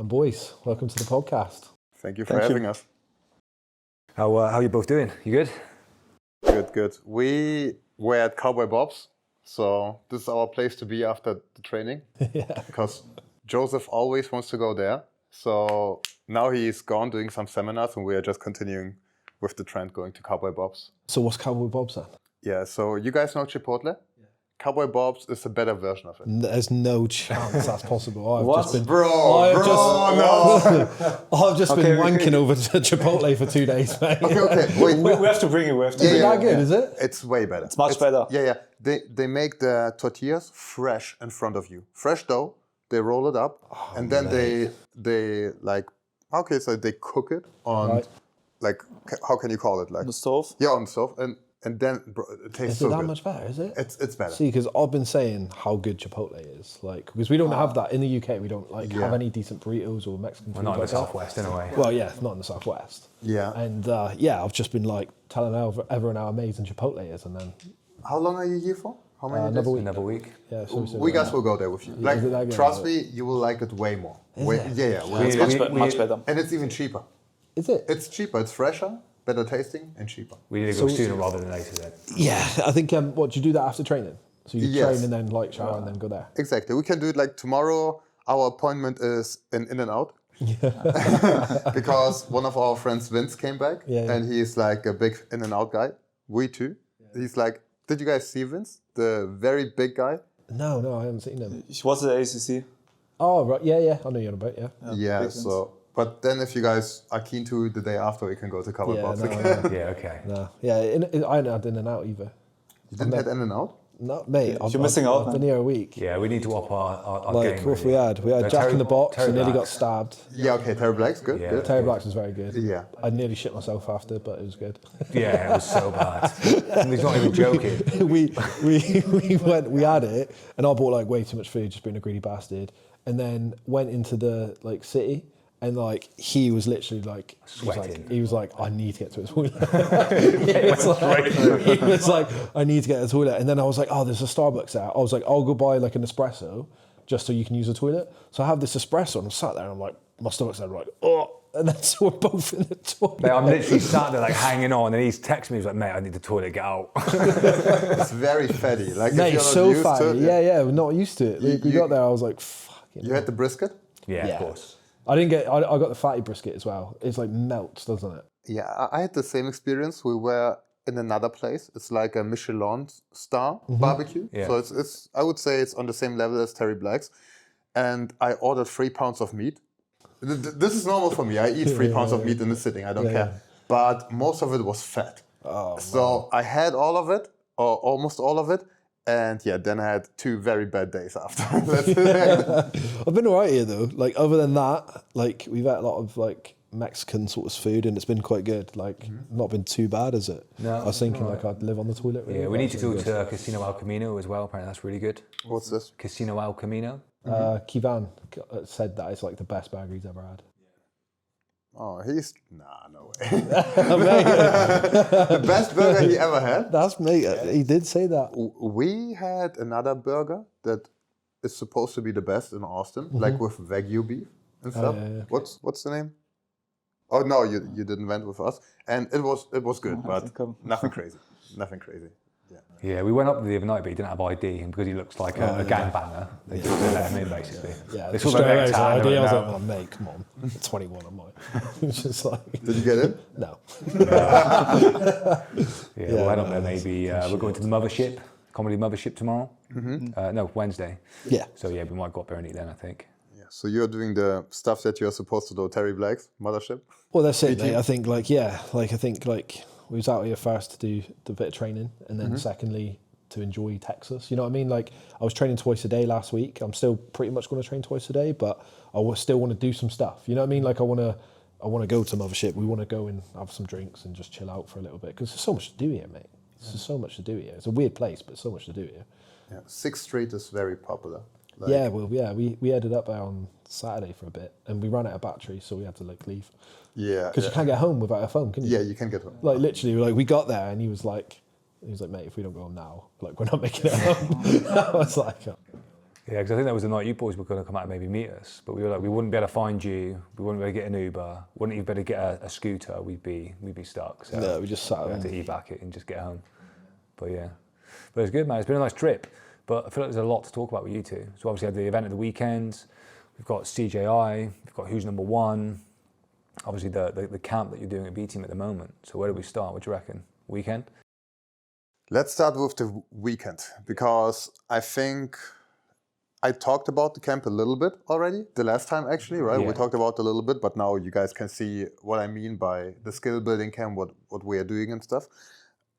boys, welcome to the podcast. Thank you for having us. How are you both doing? You good? Good. We were at Cowboy Bob's, so this is our place to be after the training. Yeah. Because Joseph always wants to go there. So now he's gone doing some seminars, and we are just continuing with the trend going to Cowboy Bob's. So what's Cowboy Bob's then? Yeah, so you guys know Chipotle? Yeah. Cowboy Bob's is a better version of it. There's no chance that's possible. I've What? just been, Bro, no! I've just been wanking over to Chipotle for 2 days, mate. Okay, wait. We have to bring you. Is it that good, is it? It's way better. It's much better. Yeah. They make the tortillas fresh in front of you. Fresh dough, they roll it up, and then they like, okay, so they cook it on, like, how can you call it? Like On the stove? Yeah, on the stove, and then it tastes Is so it that good. much better, is it? It's better. See, because I've been saying how good Chipotle is, like, because we don't have that in the UK. We don't have any decent burritos or Mexican food. Well, not in the like that. southwest, anyway. Well, yeah, not in the southwest. Yeah. And I've just been like telling everyone how amazing Chipotle is, and then How long are you here for? How many days? Another week. yeah, We guys will go there with you. Yeah, is it that Like, good? trust me, you will like it way more. it? Yeah. Much better. And it's even cheaper. Is it? It's cheaper. It's fresher, better tasting, and cheaper. We need to go sooner rather than later then. Yeah, I think. What do you do that after training? So you Yes. train and then like shower and then go there. Exactly. We can do it like tomorrow. Our appointment is in In-N-Out. Because one of our friends, Vince, came back. Yeah. And he's like a big In-N-Out guy. We too. He's like, did you guys see Vince? The very big guy? No, I haven't seen them. He was at the ADCC. Oh, right. Yeah. I know you're on about, yeah. Yeah, big so... But then if you guys are keen to, the day after we can go to Cowboy Yeah, Bob's no, again. Yeah, okay. No. Yeah, I haven't had In-N-Out either. You didn't have In-N-Out? No, mate. You're missing out, I've been here a week. Yeah, we need to up our Like, game. what really. we had Jack in the Box Terry and nearly got Blacks. stabbed. Yeah, okay, Terry Black's good. Yeah. Good. Terry Blacks was very good. Yeah. I nearly shit myself after, but it was good. Yeah, it was so bad. And he's not even joking. we had it, and I bought like way too much food, just being a greedy bastard, and then went into the like city. And like he was literally like Sweating. he was like I need to get to the toilet. he was like I need to get to the toilet. And then I was like, oh, there's a Starbucks there. I was like, I'll go buy like an espresso just so you can use the toilet. So I have this espresso and I'm sat there and I'm like, my stomach's there, I'm like, oh, and then so we're both in the toilet. Mate, I'm literally sat there like hanging on, and he's texting me. He's like, "Mate, I need the toilet. Get out." It's very fatty. Like, Mate, if you're so not used fatty. to it, Yeah, we're not used to it. We got there, I was like, fucking. You had the brisket? Yeah, Yeah. of course. I didn't get. I got the fatty brisket as well. It's like melts, doesn't it? Yeah, I had the same experience. We were in another place. It's like a Michelin star barbecue. Yeah. So it's I would say it's on the same level as Terry Black's. And I ordered 3 pounds of meat. This is normal for me. I eat 3 pounds of meat in the sitting. I don't care. Yeah. But most of it was fat. Oh, So I had all of it, or almost all of it. And yeah, then I had 2 very bad days after. I've been alright here though. Like other than that, like we've had a lot of like Mexican sort of food, and it's been quite good. Like not been too bad, is it? No, I was thinking like I'd live on the toilet. Really, Yeah, we but need to it's go been to Casino El Camino as well. Apparently, that's really good. What's this? Casino El Camino. good. Kivan said that it's like the best burger he's ever had. Oh, no way. Mate, The best burger he ever had. that's me. He did say that. We had another burger that is supposed to be the best in Austin, like with Wagyu beef and stuff. yeah. What's the name? Oh no, you didn't went with us, and it was good, but nothing crazy. Nothing crazy. Yeah. Yeah, we went up the other night, but he didn't have ID, and because he looks like a gangbanger, they just let him in basically. Yeah, They just saw the straight away, neck it's tag, like, they I was went, like, oh, mate, come on. I'm 21, I'm like, it's just like, Did you get in? no. Yeah, we'll head up there maybe. We're going to the Mothership, Comedy Mothership tomorrow. No, Wednesday. Yeah. So yeah, we might go up there and eat then, I think. Yeah. So you're doing the stuff that you're supposed to do, Terry Black's Mothership. Well, that's it, mate. I think we was out here first to do the bit of training, and then secondly to enjoy Texas. You know what I mean? Like I was training twice a day last week. I'm still pretty much going to train twice a day, but I still want to do some stuff. You know what I mean? Like I want to go to Mothership. We want to go and have some drinks and just chill out for a little bit because there's so much to do here, mate. There's so much to do here. It's a weird place, but so much to do here. Yeah. 6th Street is very popular. Like, Yeah, well, yeah, we headed up there on Saturday for a bit, and we ran out of battery, so we had to like leave. Yeah. Because you can't get home without a phone, can you? Yeah, you can get home. Like literally, like we got there, and he was like, mate, if we don't go home now, like we're not making it home. I was like, oh. Yeah, because I think that was the night you boys were going to come out and maybe meet us, but we were like, we wouldn't be able to find you, we wouldn't be able to get an Uber, wouldn't even be able to get a scooter, we'd be stuck. So No, we just sat we had to e-back it and just get home. But yeah, but it's good, man. It's been a nice trip, but I feel like there's a lot to talk about with you two. So obviously, we had the event at the weekend. We've got CJI. We've got Who's Number One. Obviously, the camp that you're doing at B Team at the moment. So where do we start? What do you reckon? Weekend? Let's start with the weekend, because I think I talked about the camp a little bit already, the last time actually, right? Yeah. We talked about it a little bit, but now you guys can see what I mean by the skill building camp, what we are doing and stuff.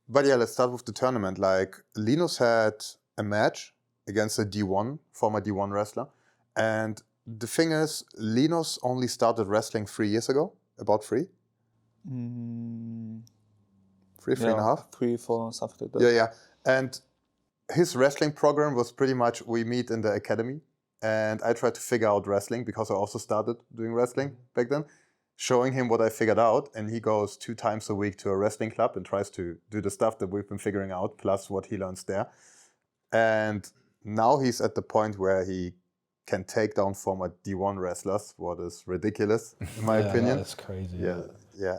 But yeah, let's start with the tournament. Like, Linus had a match against a D1, former D1 wrestler. And the thing is, Linus only started wrestling 3 years ago, about 3? 3.5? 3, 4, something like that. Yeah. And his wrestling program was pretty much, we meet in the academy, and I tried to figure out wrestling because I also started doing wrestling back then, showing him what I figured out, and he goes 2 times a week to a wrestling club and tries to do the stuff that we've been figuring out, plus what he learns there. And now he's at the point where he can take down former D1 wrestlers, what is ridiculous, in my opinion. That's crazy. Yeah.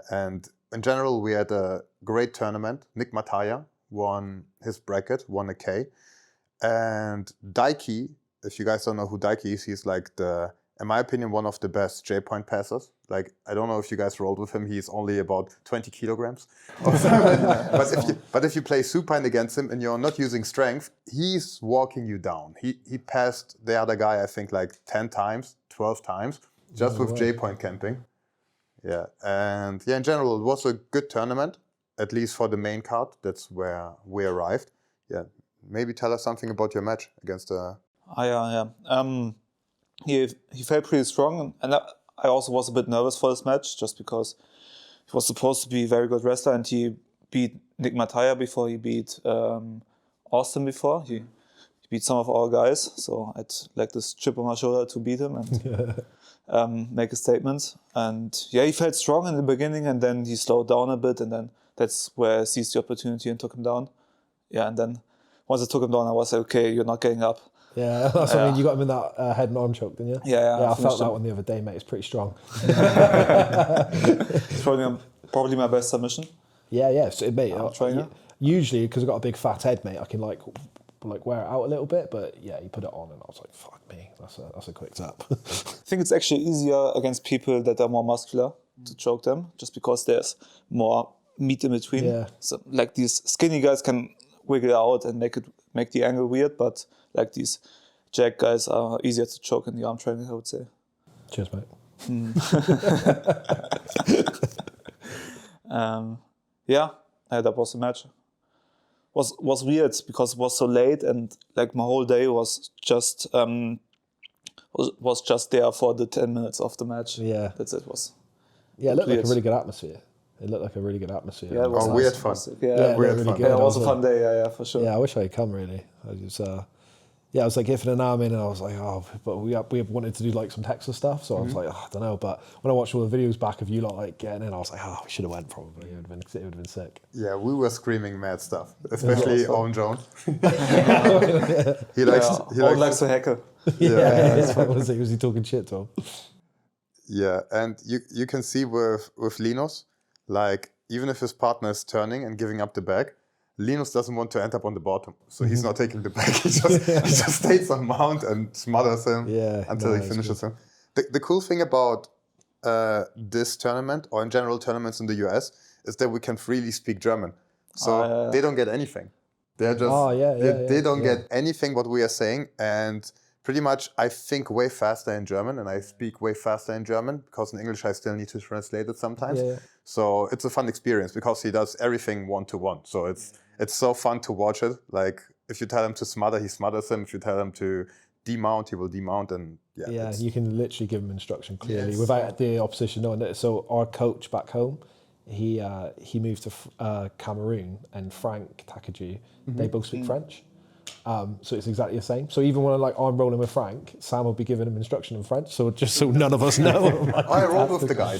And in general, we had a great tournament. Nick Mataya won his bracket, won a K. And Daiki, if you guys don't know who Daiki is, he's like in my opinion, one of the best J-point passers. Like, I don't know if you guys rolled with him. He's only about 20 kilograms. But if you play supine against him and you're not using strength, he's walking you down. He passed the other guy, I think, like 10 times, 12 times, just with J-point camping. Yeah, and yeah, in general, it was a good tournament, at least for the main card. That's where we arrived. Yeah, maybe tell us something about your match against He felt pretty strong, and I also was a bit nervous for this match, just because he was supposed to be a very good wrestler, and he beat Nick Mataya before he beat Austin before. He beat some of our guys, so I had like this chip on my shoulder to beat him and make a statement. And yeah, he felt strong in the beginning, and then he slowed down a bit, and then that's where I seized the opportunity and took him down. Yeah, and then once I took him down, I was like, okay, you're not getting up. Yeah, that's what I mean. You got him in that head and arm choke, didn't you? Yeah, I felt that one the other day, mate. It's pretty strong. It's probably my best submission. Yeah. So, mate, trainer. Usually, because I've got a big fat head, mate, I can like wear it out a little bit. But yeah, you put it on, and I was like, fuck me, that's a quick tap. I think it's actually easier against people that are more muscular to choke them, just because there's more meat in between. Yeah. So like these skinny guys can wiggle out and make the angle weird, but like these jack guys are easier to choke in the arm training, I would say. Cheers, mate. That was the match. Was weird because it was so late, and like my whole day was just there for the 10 minutes of the match. Yeah, that's it. It looked like a really good atmosphere. Yeah, it was we had fun. Yeah, we had really fun. good. Yeah, it was a fun day. Yeah, for sure. Yeah, I wish I had come really. I was like giving an arm in, and I was like, but we wanted to do like some Texas stuff, so I was like, I don't know. But when I watched all the videos back of you lot like getting in, I was like, we should have went probably. It would have been sick. Yeah, we were screaming mad stuff, especially Owen Jones. He likes to heckle. Was he talking shit to him? Yeah, and you can see with Linus, like, even if his partner is turning and giving up the back, Linus doesn't want to end up on the bottom, so he's not taking the back. He just stays on mount and smothers him until he finishes him. The cool thing about this tournament, or in general tournaments in the US, is that we can freely speak German. So they don't get anything. They're just they don't get anything what we are saying, and pretty much I think way faster in German and I speak way faster in German, because in English I still need to translate it sometimes. So it's a fun experience because he does everything one-to-one. So it's so fun to watch it. Like, if you tell him to smother, he smothers him. If you tell him to demount, he will demount. And you can literally give him instruction clearly without the opposition knowing it. So our coach back home, he moved to Cameroon, and Frank Takaju, they both speak French. So it's exactly the same. So even when I'm rolling with Frank, Sam will be giving him instruction in French. So just so none of us know. I rolled with the guy.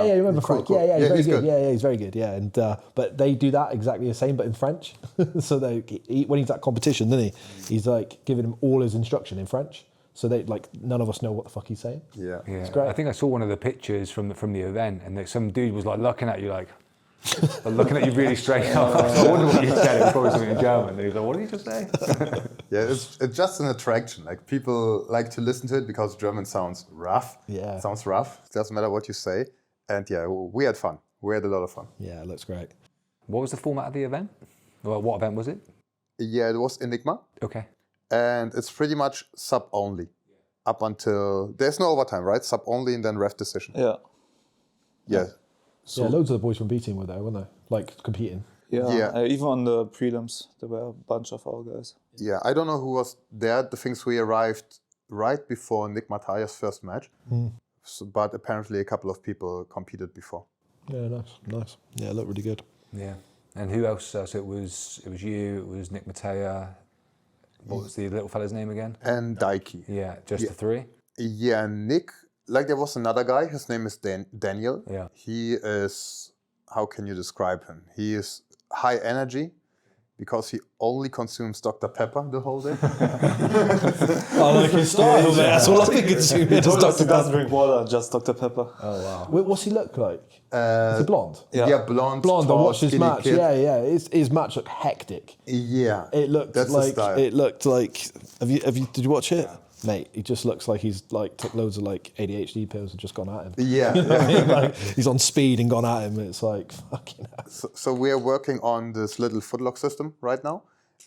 You remember Frank? Cool. Yeah, he's very good. good. Yeah, he's very good. Yeah, and but they do that exactly the same, but in French. So when he's at competition, then he's like giving him all his instruction in French. So they none of us know what the fuck he's saying. Yeah. It's great. I think I saw one of the pictures from the event, and some dude was like looking at you like. Looking at you really straight up. I wonder what you said. It was probably something in German. And he was like, "What did you just say?" Yeah, it's just an attraction. Like people like to listen to it because German sounds rough. Yeah. It sounds rough. It doesn't matter what you say. And yeah, we had fun. We had a lot of fun. Yeah, it looks great. What was the format of the event? Well, what event was it? Yeah, it was Enigma. Okay. And it's pretty much sub only. Up until there's no overtime, right? Sub only and then ref decision. Yeah. Yeah. So, loads of the boys from B team were there, weren't they? Like competing. Yeah. Even on the prelims, there were a bunch of our guys. Yeah, I don't know who was there. The things we arrived right before Nick Mataya's first match. So, but apparently a couple of people competed before. Yeah, nice. Yeah, it looked really good. Yeah. And who else? So it was you. It was Nick Mataya. What was the little fella's name again? And Daiki. Yeah, just the three. Yeah, Nick. Like there was another guy. His name is Daniel. Yeah. He is. How can you describe him? He is high energy because he only consumes Dr. Pepper the whole day. I like his style. That's all I can consume. He doesn't drink water, just Dr. Pepper. Oh wow. What's he look like? Is he blonde? Yeah, blonde. Blonde. I tall, watched his skinny match. kid. Yeah. His match looked hectic. Yeah. It looked That's his like. style. It looked like. Did you watch it? Mate, he just looks like he's took loads of ADHD pills and just gone at him. Yeah. You know what I mean? He's on speed and gone at him. It's like fucking hell. So we are working on this little footlock system right now,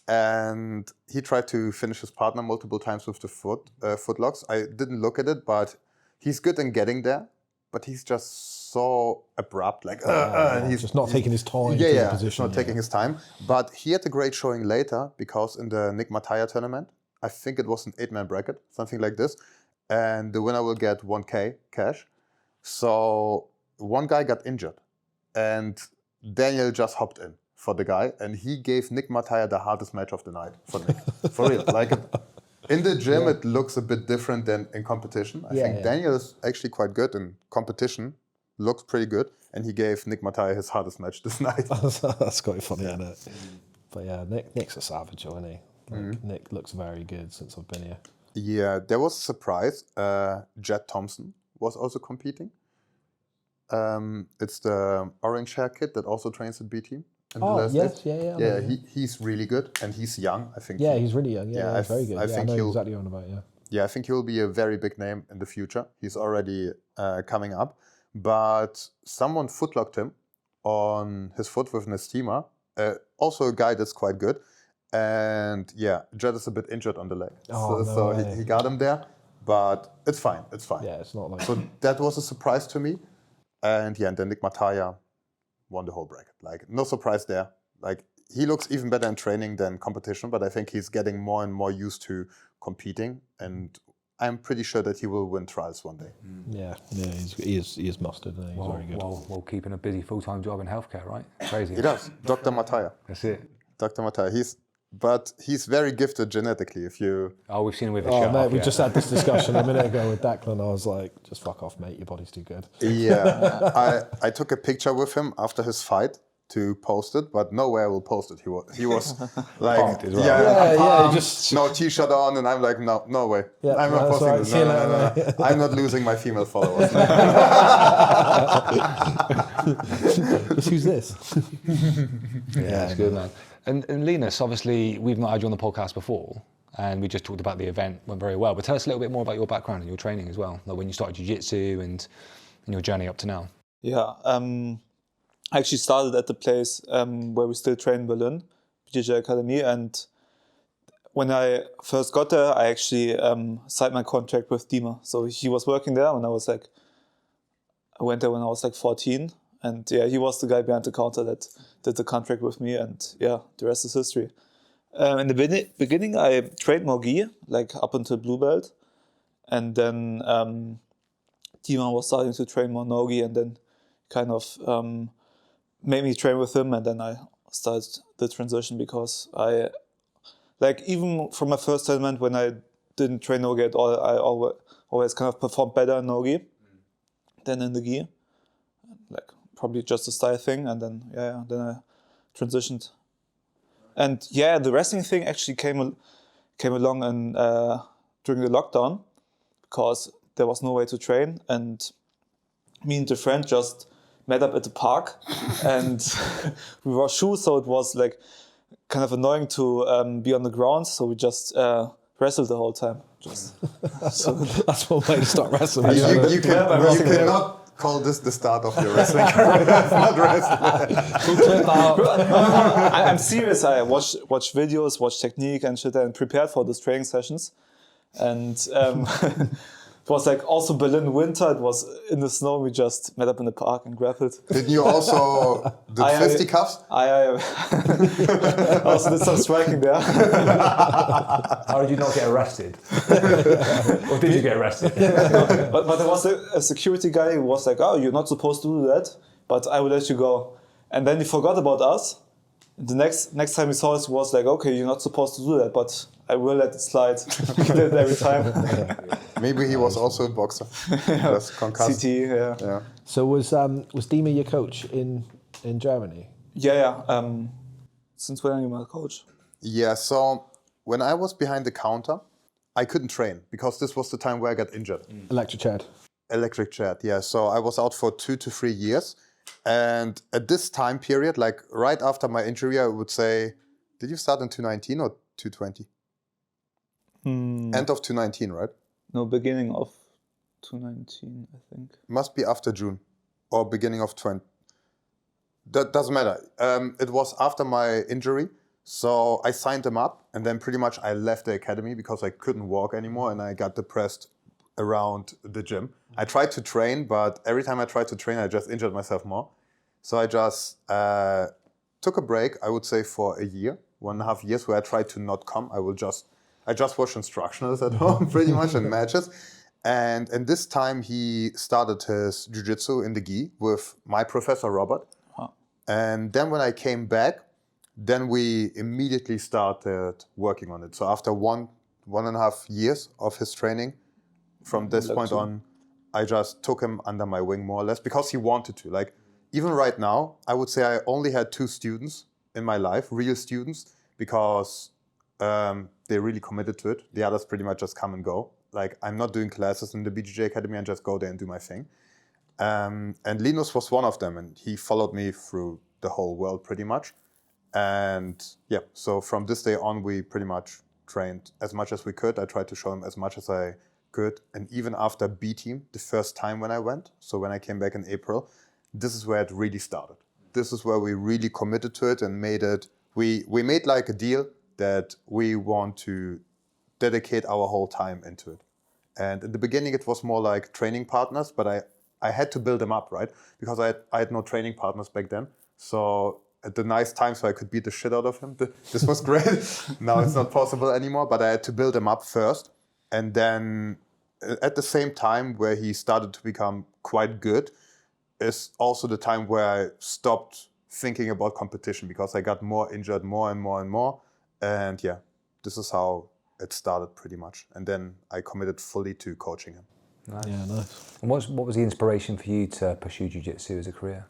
and he tried to finish his partner multiple times with the footlocks. I didn't look at it, but he's good in getting there. But he's just so abrupt, and he's just not taking his time. Yeah, position, he's not taking his time. But he had a great showing later because in the Nick Mataya tournament, I think it was an 8-man bracket, something like this, and the winner will get 1K cash. So one guy got injured, and Daniel just hopped in for the guy, and he gave Nick Mataya the hardest match of the night for Nick. For real. In the gym, it looks a bit different than in competition. I think Daniel is actually quite good in competition, looks pretty good, and he gave Nick Mataya his hardest match this night. That's quite funny, isn't it? But yeah, Nick's a savage, isn't he? Nick looks very good since I've been here. Yeah, there was a surprise. Jed Thompson was also competing. It's the orange hair kid that also trains at B Team. Yeah, he's really good, and he's young, I think. Yeah, he's really young. Yeah, he's very good. I think I know he'll, exactly what I'm about, Yeah, I think he'll be a very big name in the future. He's already coming up. But someone footlocked him on his foot with an steamer. Also a guy that's quite good. And yeah, Jed is a bit injured on the leg. So he got him there. But it's fine. Yeah, it's not like... So that was a surprise to me. And yeah, and then Nick Mataya won the whole bracket. No surprise there. He looks even better in training than competition, but I think he's getting more and more used to competing, and I'm pretty sure that he will win trials one day. Yeah, he is mustard, and he's very good. While keeping a busy full-time job in healthcare, right? Crazy. He does. Dr. Mataya. That's it. Dr. Mataya. He's very gifted genetically. We've seen him with the Oh, shirt mate, off, we just had this discussion a minute ago with Declan. I was like, just fuck off, mate. Your body's too good. Yeah, I took a picture with him after his fight to post it, but nowhere will post it. He was like, pumped as well. Just no t-shirt on, and I'm like, no way. Yeah, I'm not posting right. this. See you No. later, I'm not losing my female followers. who's this? Yeah, it's good, man. And Linus, obviously, we've not had you on the podcast before, and we just talked about the event, went very well. But tell us a little bit more about your background and your training as well, like when you started Jiu-Jitsu and your journey up to now. Yeah, I actually started at the place where we still train in Berlin, BJJ Academy, and when I first got there, I actually signed my contract with Dima. So he was working there when I went there when I was 14. And yeah, he was the guy behind the counter that did the contract with me, and yeah, the rest is history. In the beginning, I trained NoGi, up until blue belt, and then Dima was starting to train more NoGi, and then kind of made me train with him, and then I started the transition because I like even from my first tournament when I didn't train NoGi at all, I always kind of performed better in NoGi than in the gi. Like probably just a style thing, and then then I transitioned. And yeah, the wrestling thing actually came along and during the lockdown, because there was no way to train, and me and a friend just met up at the park, and we wore shoes, so it was like kind of annoying to be on the ground, so we just wrestled the whole time. That's one way to start wrestling. You cannot call this the start of your wrestling career. That's not wrestling. I'm serious. I watched videos, watched technique and shit, and prepared for these training sessions. And it was like also Berlin winter. It was in the snow. We just met up in the park and grappled. Did you also do fisticuffs? I also did some striking there. How did you not get arrested? Or did you get arrested? But there was a security guy who was like, "Oh, you're not supposed to do that, but I will let you go." And then he forgot about us. The next time he saw us, he was like, "Okay, you're not supposed to do that, but I will let it slide." He did it every time. Maybe he was also a boxer. Just concussed. CT, yeah. So was Dima your coach in Germany? Yeah. Since when are you my coach? Yeah, so when I was behind the counter, I couldn't train because this was the time where I got injured. Electric chair, yeah. So I was out for 2 to 3 years. And at this time period, like right after my injury, I would say, did you start in 2019 or 2020? End of 2019, right? No, beginning of 2019, I think. Must be after June or beginning of 20. That doesn't matter. It was after my injury. So I signed them up, and then pretty much I left the academy because I couldn't walk anymore and I got depressed around the gym. I tried to train, but every time I tried to train, I just injured myself more. So I just took a break, I would say for a year, 1.5 years, where I tried to not come. I just watched instructionals at home pretty much in matches. And this time he started his Jiu-Jitsu in the gi with my professor, Robert. Huh. And then when I came back, then we immediately started working on it. So after 1.5 years of his training, from this point on, I just took him under my wing more or less because he wanted to. Like, even right now, I would say I only had 2 students in my life, real students, because they really committed to it. The others pretty much just come and go. Like, I'm not doing classes in the BJJ Academy and just go there and do my thing. And Linus was one of them, and he followed me through the whole world pretty much. And yeah, so from this day on, we pretty much trained as much as we could. I tried to show him as much as I could. And even after B team, the first time when I went, so when I came back in April, this is where it really started. This is where we really committed to it and made it, we made like a deal that we want to dedicate our whole time into it. And in the beginning, it was more like training partners, but I had to build them up, right? Because I had no training partners back then. So at the nice time, so I could beat the shit out of him. This was great. Now it's not possible anymore, but I had to build them up first. And then at the same time where he started to become quite good is also the time where I stopped thinking about competition because I got more injured more and more and more. And yeah, this is how it started pretty much. And then I committed fully to coaching him. Nice. Yeah, nice. And what was the inspiration for you to pursue Jiu-Jitsu as a career?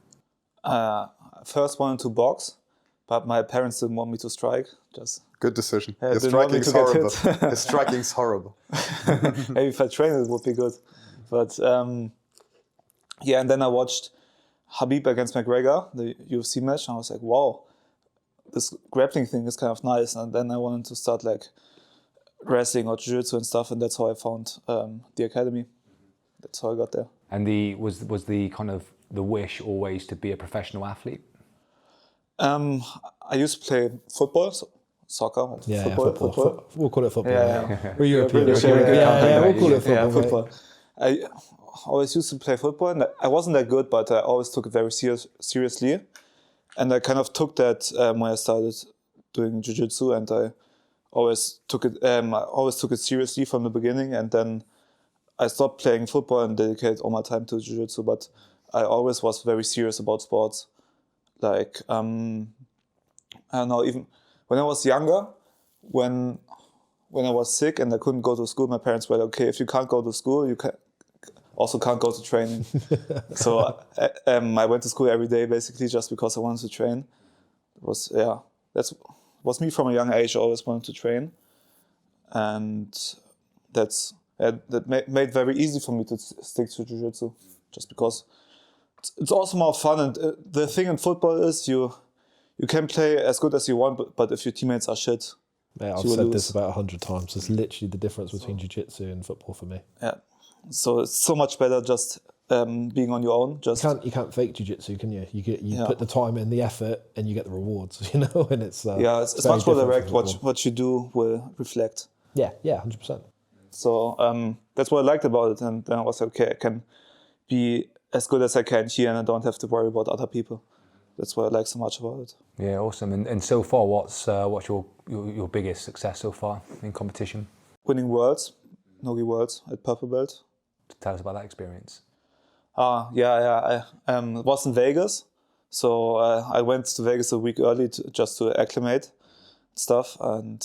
First wanted to box, but my parents didn't want me to strike. Good decision. Yeah, Your striking is horrible. Your striking is horrible. Maybe if I trained it would be good. But yeah, and then I watched Khabib against McGregor, the UFC match, and I was like, wow, this grappling thing is kind of nice. And then I wanted to start like wrestling or jiu-jitsu and stuff, and that's how I found the academy. That's how I got there. And was the kind of the wish always to be a professional athlete? I used to play football, soccer. Yeah, football. We'll call it football. Yeah. We're European. British, Yeah, we'll call it football. Yeah, football. I always used to play football, and I wasn't that good, but I always took it very seriously. And I kind of took that when I started doing jiu-jitsu, and I always took it seriously from the beginning. And then I stopped playing football and dedicated all my time to jiu-jitsu. But I always was very serious about sports. Like I don't know, even when I was younger, when I was sick and I couldn't go to school, my parents were like, okay, if you can't go to school, you also can't go to training. So I went to school every day basically just because I wanted to train. That was me from a young age. I always wanted to train, and that made very easy for me to stick to jiu-jitsu, just because it's also more fun. And the thing in football is you can play as good as you want, but if your teammates are shit, I've said this about 100 times. It's literally the difference between jiu-jitsu and football for me. Yeah, so it's so much better just being on your own. You can't fake jiu-jitsu, can you? You put the time in, the effort, and you get the rewards. You know, and it's it's much more direct. What you do will reflect. Yeah, 100%. So that's what I liked about it, and then I was like, okay, I can be as good as I can here, and I don't have to worry about other people. That's what I like so much about it. Yeah, awesome. And so far, what's your biggest success so far in competition? Winning Worlds, NoGi Worlds at Purple Belt. Tell us about that experience. I was in Vegas, so I went to Vegas a week early just to acclimate stuff, and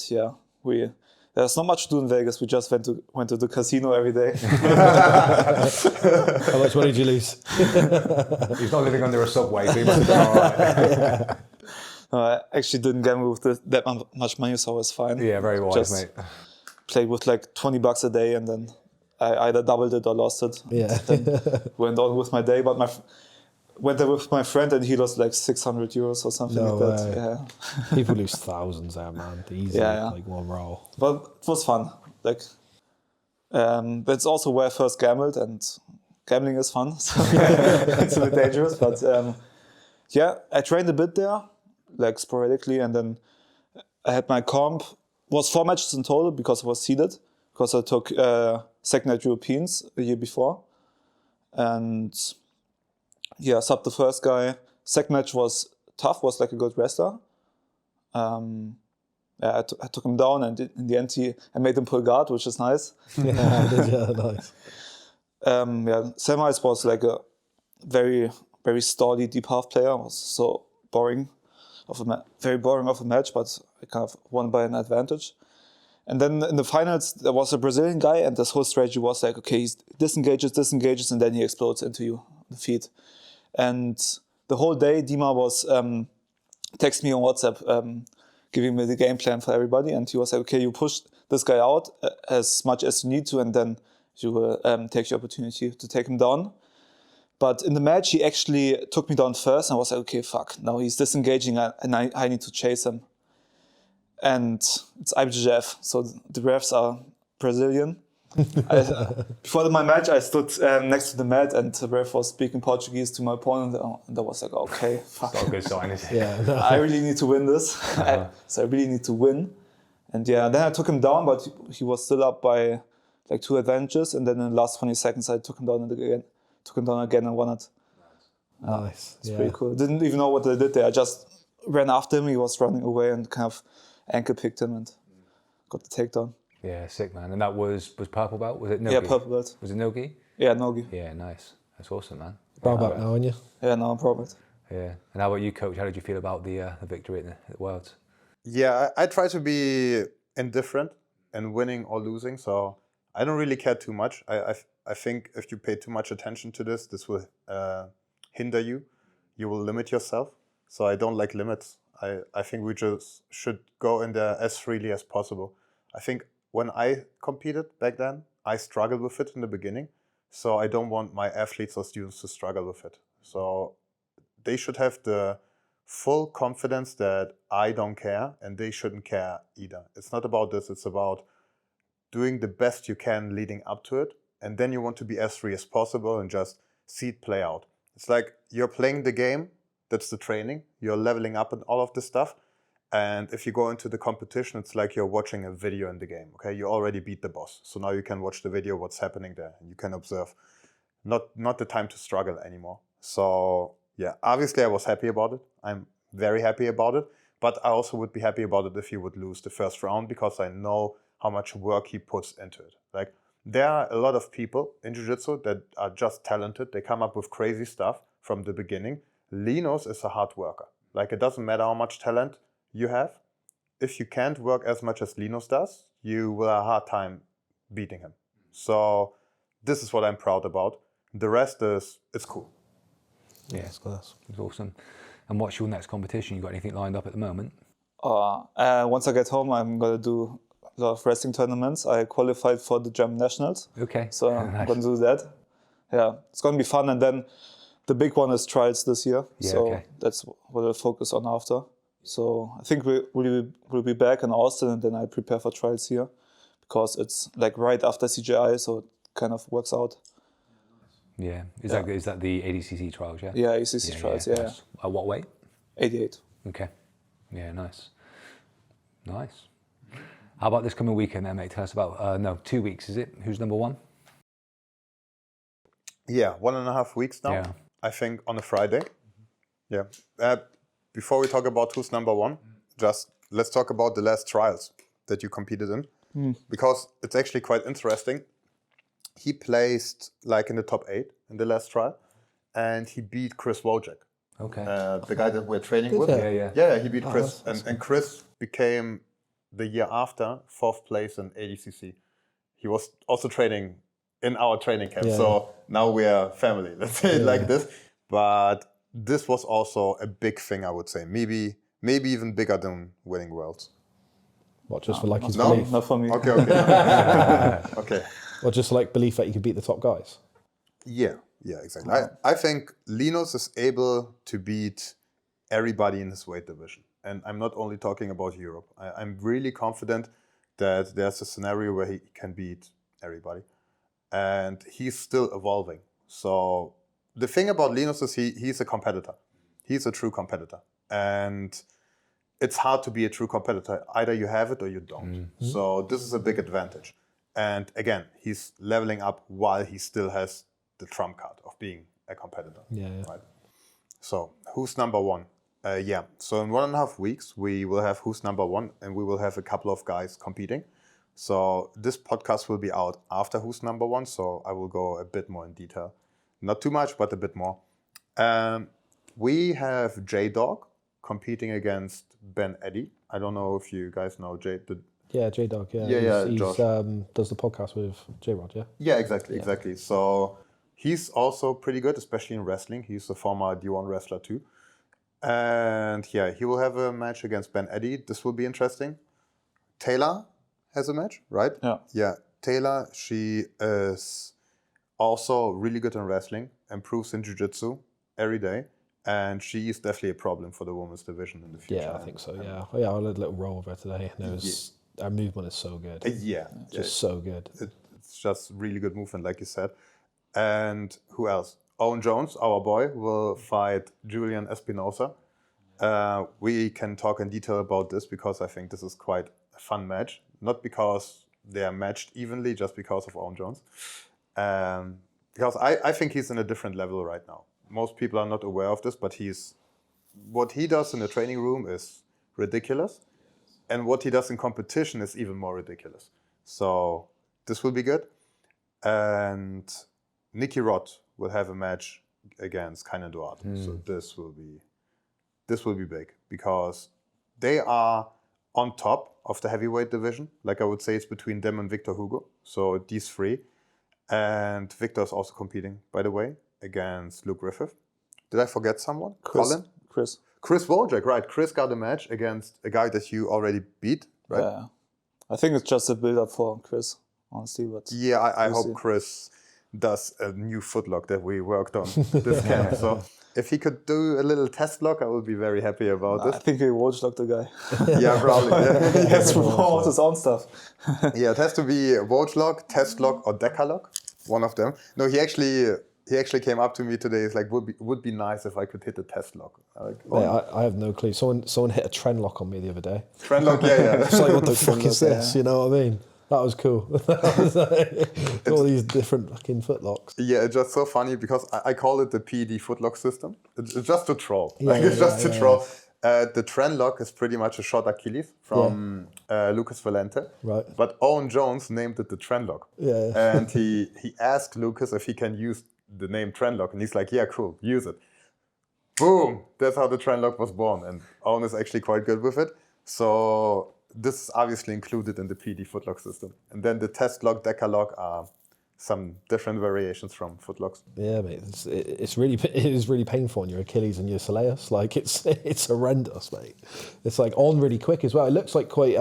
there's not much to do in Vegas. We just went to the casino every day. How much money did you lose? He's not living under a subway, so he must have done all right. No, I actually didn't gamble with that much money, so I was fine. Yeah, very wise, just mate. Played with like $20 a day, and then I either doubled it or lost it. Yeah. Then went on with my day, but went there with my friend, and he lost like 600 euros or something like that. Yeah. People lose thousands there, man. Easy, like one roll. But it was fun. Like, that's also where I first gambled, and gambling is fun. So it's a bit dangerous, but I trained a bit there, like sporadically, and then I had my comp. It was 4 matches in total because I was seeded, because I took second at Europeans the year before, and subbed the first guy. Second match was tough, was like a good wrestler. I took him down, and in the end I made him pull guard, which is nice. Nice. Semis was like a very, very sturdy deep half player. It was so boring very boring of a match, but I kind of won by an advantage. And then in the finals, there was a Brazilian guy, and this whole strategy was like, okay, he disengages, and then he explodes into you, the feet. And the whole day, Dima was texting me on WhatsApp, giving me the game plan for everybody. And he was like, okay, you push this guy out as much as you need to, and then you will take the opportunity to take him down. But in the match, he actually took me down first, and I was like, okay, fuck, now he's disengaging, and I need to chase him. And it's IBJJF, so the refs are Brazilian. Before my match, I stood next to the mat, and the ref was speaking Portuguese to my opponent, and I was like, okay, fuck. It's not a good sign, is it? Yeah, no. I really need to win this. So I really need to win. And then I took him down, but he was still up by like 2 advantages, and then in the last 20 seconds, I took him down again and won it. Nice. It's pretty cool. Didn't even know what I did there. I just ran after him. He was running away, and kind of ankle picked him and got the takedown. Yeah, sick, man. And that was purple belt? Was it NoGi? Yeah, purple belt. Was it NoGi? Yeah, NoGi. Yeah, nice. That's awesome, man. Brown belt now, aren't you? Yeah, now I'm proud of it. Yeah. And how about you, coach? How did you feel about the victory at the Worlds? Yeah, I try to be indifferent in winning or losing, so I don't really care too much. I think if you pay too much attention to this will hinder you. You will limit yourself. So I don't like limits. I think we just should go in there as freely as possible. I think when I competed back then, I struggled with it in the beginning. So I don't want my athletes or students to struggle with it. So they should have the full confidence that I don't care, and they shouldn't care either. It's not about this. It's about doing the best you can leading up to it. And then you want to be as free as possible and just see it play out. It's like you're playing the game. That's the training. You're leveling up and all of this stuff. And if you go into the competition, it's like you're watching a video in the game. Okay, you already beat the boss. So now you can watch the video, what's happening there. And you can observe. Not the time to struggle anymore. So yeah, obviously I was happy about it. I'm very happy about it. But I also would be happy about it if he would lose the first round, because I know how much work he puts into it. Like, there are a lot of people in Jiu-Jitsu that are just talented. They come up with crazy stuff from the beginning. Linus is a hard worker. Like, it doesn't matter how much talent you have. if you can't work as much as Linus does, you will have a hard time beating him. So this is what I'm proud about. The rest is, it's cool. Yeah, it's awesome. And what's your next competition? You got anything lined up at the moment? Once I get home, I'm going to do a lot of wrestling tournaments. I qualified for the German Nationals. Okay. So I'm going to do that. Yeah, it's going to be fun. And then the big one is trials this year. Yeah, so that's what I'll focus on after. So I think we'll be back in Austin, and then I prepare for trials here because it's like right after CJI, so it kind of works out. Yeah. Is that the ADCC trials, yeah? Yeah, ADCC trials, yeah. Nice. At what weight? 88. Okay. Yeah, nice. Nice. How about this coming weekend then, mate? Tell us about, 2 weeks, is it? Who's number one? Yeah, 1.5 weeks now. Yeah. I think on a Friday. Yeah. Before we talk about who's number one, just let's talk about the last trials that you competed in. Because it's actually quite interesting. He placed like in the top 8 in the last trial, and he beat Chris Wojcik. Okay. The guy that we're training with. Yeah. He beat Chris. And Chris became the year after 4th place in ADCC. He was also training in our training camp. So now we are family, let's say it like this. But this was also a big thing, I would say. Maybe even bigger than winning worlds. What, just for like his No, belief? not for me. Okay. Okay. Or just like belief that you could beat the top guys? Yeah, exactly. I think Linus is able to beat everybody in his weight division. And I'm not only talking about Europe. I'm really confident that there's a scenario where he can beat everybody. And he's still evolving. So the thing about Linus is he's a competitor. He's a true competitor. And it's hard to be a true competitor. Either you have it or you don't. So this is a big advantage. And again, he's leveling up while he still has the trump card of being a competitor. Yeah. Right? So who's number one? So in 1.5 weeks, we will have who's number one, and we will have a couple of guys competing. So this podcast will be out after who's number one, so I will go a bit more in detail. Not too much, but a bit more. We have J-Dog competing against Ben Eddy. I don't know if you guys know J-Dog. Yeah, he does the podcast with J-Rod, yeah? Yeah, exactly. So he's also pretty good, especially in wrestling. He's a former D1 wrestler too. And yeah, he will have a match against Ben Eddy. This will be interesting. Taylor has a match, right? Yeah. Taylor, she is also really good in wrestling, improves in Jiujitsu every day. And she is definitely a problem for the women's division in the future. Yeah, I think so, yeah. I had a little roll of her today. And her movement is so good. So good. It's just really good movement, like you said. And who else? Owen Jones, our boy, will fight Julian Espinosa. We can talk in detail about this because I think this is quite a fun match. Not because they are matched evenly, just because of Owen Jones. Because I think he's in a different level right now. Most people are not aware of this, but what he does in the training room is ridiculous. And what he does in competition is even more ridiculous. So this will be good. And Nicky Rod will have a match against Kainan Duarte. So this will be big because they are on top of the heavyweight division. Like I would say, it's between them and Victor Hugo. So these three. And Victor is also competing, by the way, against Luke Griffith. Did I forget someone? Colin? Chris Wojcik, right. Chris got a match against a guy that you already beat, right? Yeah. I think it's just a build-up for Chris, honestly. But yeah, I hope Chris does a new footlock that we worked on this camp. So if he could do a little test lock, I would be very happy about this. I think he watch-locked the guy. Yeah, probably. Yeah. He has to promote his own stuff. Yeah, it has to be watch lock, test lock, or deca lock. One of them. No, he actually came up to me today. It's like, would be nice if I could hit a test lock. I have no clue. Someone hit a trend lock on me the other day. Trend lock, yeah. It's like, what the fuck is this? You know what I mean? That was cool. All these different fucking footlocks. Yeah, it's just so funny because I call it the PED footlock system. It's just to troll. To troll. The trend lock is pretty much a short Achilles from Lucas Valente. Right. But Owen Jones named it the trend lock. Yeah. And he asked Lucas if he can use the name trend lock. And he's like, yeah, cool, use it. Boom! That's how the trend lock was born. And Owen is actually quite good with it. So this is obviously included in the PD footlock system. And then the test lock, decalock are some different variations from footlocks. Yeah, mate. It is really painful on your Achilles and your soleus. Like it's horrendous, mate. It's like on really quick as well. It looks like quite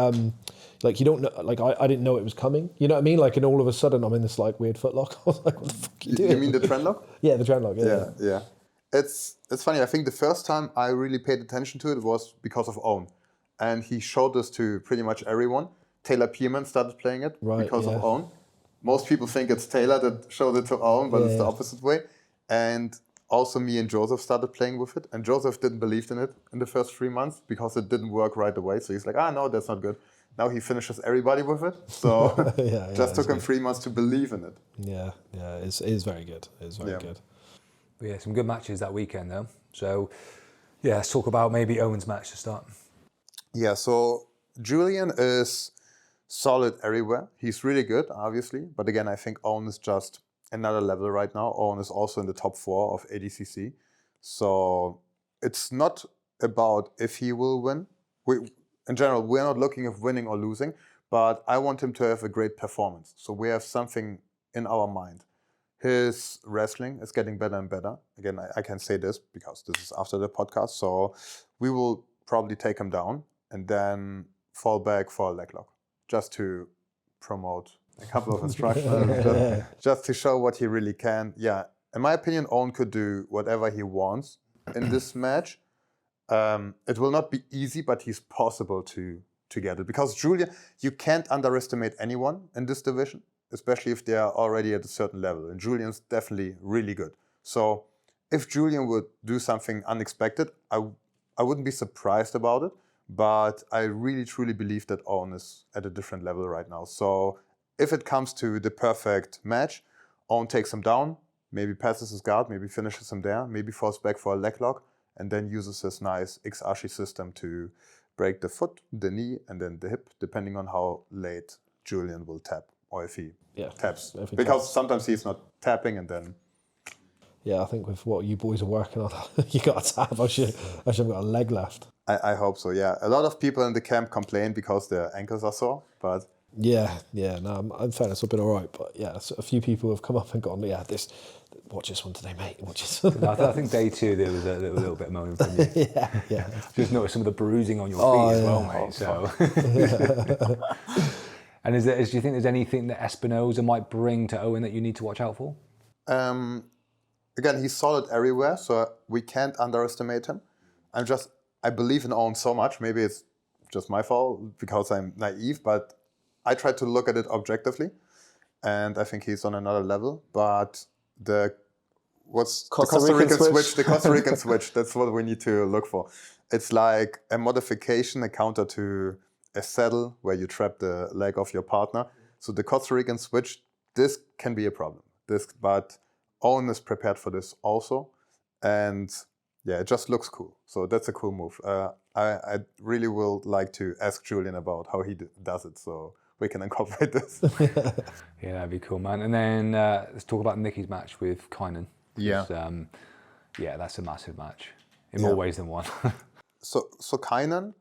like you don't know. Like I didn't know it was coming. You know what I mean? Like and all of a sudden I'm in this like weird footlock. I was like, what the fuck are you doing? You mean the trend lock? Yeah, the trend lock. Yeah. It's funny. I think the first time I really paid attention to it was because of Owen, and he showed this to pretty much everyone. Taylor Pearman started playing it because of Owen. Most people think it's Taylor that showed it to Owen, but it's the opposite way. And also me and Joseph started playing with it. And Joseph didn't believe in it in the first 3 months because it didn't work right away. So he's like, no, that's not good. Now he finishes everybody with it. So just took him 3 months to believe in it. Yeah, it is very good. It is very good. But yeah, some good matches that weekend though. So yeah, let's talk about maybe Owen's match to start. Yeah, so Julian is solid everywhere. He's really good, obviously. But again, I think Owen is just another level right now. Owen is also in the top 4 of ADCC. So it's not about if he will win. In general, we're not looking at winning or losing, but I want him to have a great performance. So we have something in our mind. His wrestling is getting better and better. Again, I can say this because this is after the podcast. So we will probably take him down and then fall back for a leg lock, just to promote a couple of instructions, just to show what he really can. Yeah, in my opinion, Owen could do whatever he wants in this match. It will not be easy, but he's possible to get it. Because Julian, you can't underestimate anyone in this division, especially if they are already at a certain level. And Julian's definitely really good. So if Julian would do something unexpected, I wouldn't be surprised about it. But I really, truly believe that Owen is at a different level right now. So if it comes to the perfect match, Owen takes him down, maybe passes his guard, maybe finishes him there, maybe falls back for a leg lock, and then uses his nice X-Ashi system to break the foot, the knee, and then the hip, depending on how late Julian will tap, or if he taps. Because sometimes he's not tapping, and then... Yeah, I think with what you boys are working on, you got to tap. I should have got a leg left. I hope so, yeah. A lot of people in the camp complain because their ankles are sore, but... Yeah, no, in fairness, I've been all right. But yeah, so a few people have come up and gone, watch this one today, mate. Watch this. I think day 2 there was a little bit of moaning from you. yeah. Just noticed some of the bruising on your feet as well, mate. So. And do you think there's anything that Espinosa might bring to Owen that you need to watch out for? Again, he's solid everywhere, so we can't underestimate him. I believe in Owen so much. Maybe it's just my fault because I'm naive, but I try to look at it objectively, and I think he's on another level. But the Costa Rican switch, that's what we need to look for. It's like a modification, a counter to a saddle where you trap the leg of your partner. So the Costa Rican switch, this can be a problem. But Owen is prepared for this also, and yeah, it just looks cool. So that's a cool move. I really will like to ask Julian about how he does it, so we can incorporate this. Yeah, that'd be cool, man. And then let's talk about Nicky's match with Kynan. Yeah. Yeah, that's a massive match in more ways than one. So Kynan,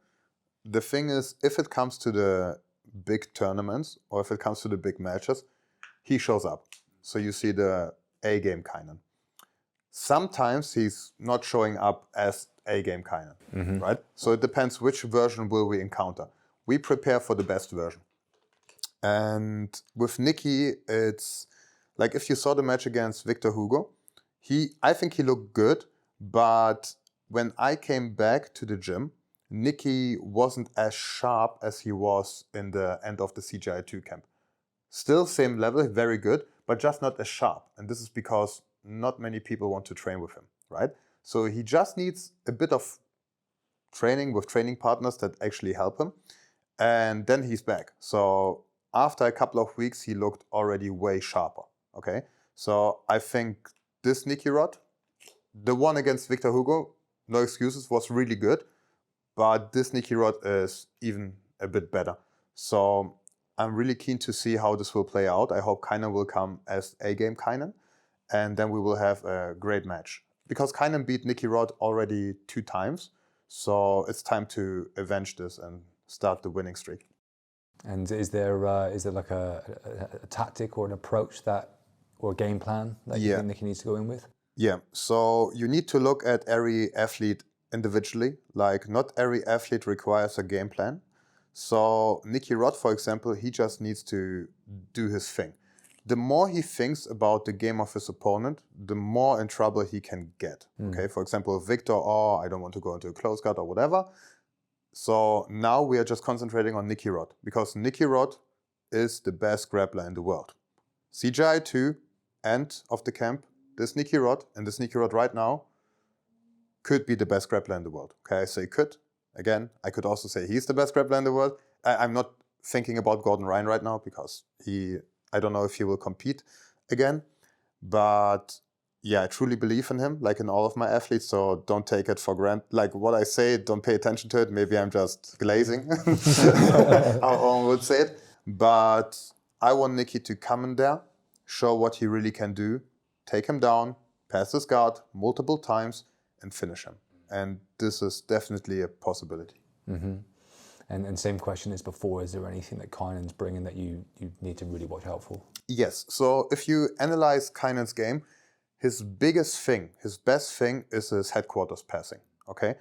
the thing is, if it comes to the big tournaments or if it comes to the big matches, he shows up. So you see the A-game Kynan. Sometimes he's not showing up as A-game Kynan, right? So it depends which version will we encounter. We prepare for the best version. And with Nicky, it's like if you saw the match against Victor Hugo, I think he looked good, but when I came back to the gym, Nicky wasn't as sharp as he was in the end of the CJI 2 camp. Still same level, very good, but just not as sharp. And this is because not many people want to train with him, right? So he just needs a bit of training with training partners that actually help him. And then he's back. So after a couple of weeks, he looked already way sharper, okay? So I think this Nicky Rod, the one against Victor Hugo, no excuses, was really good. But this Nicky Rod is even a bit better. So I'm really keen to see how this will play out. I hope Kynan will come as A-game Kynan. And then we will have a great match. Because Kynan beat Nicky Rod already 2 times. So it's time to avenge this and start the winning streak. And is there like a tactic or an approach or a game plan that you think Nicky needs to go in with? Yeah, so you need to look at every athlete individually. Like, not every athlete requires a game plan. So Nicky Rod, for example, he just needs to do his thing. The more he thinks about the game of his opponent, the more in trouble he can get. Okay, for example, Victor, I don't want to go into a close guard or whatever. So now we are just concentrating on Nicky Rod, because Nicky Rod is the best grappler in the world. CJI 2, end of the camp, this Nicky Rod, and this Nicky Rod right now could be the best grappler in the world. Okay, I say could. Again, I could also say he's the best grappler in the world. I'm not thinking about Gordon Ryan right now, because I don't know if he will compete again. But yeah, I truly believe in him, like in all of my athletes, so don't take it for granted. Like what I say, don't pay attention to it. Maybe I'm just glazing, how Owen would say it. But I want Nicky to come in there, show what he really can do, take him down, pass his guard multiple times, and finish him. And this is definitely a possibility. Mm-hmm. And same question as before, is there anything that Kainen's bringing that you need to really watch out for? Yes, so if you analyze Kainen's game, his biggest thing, his best thing is his headquarters passing, okay?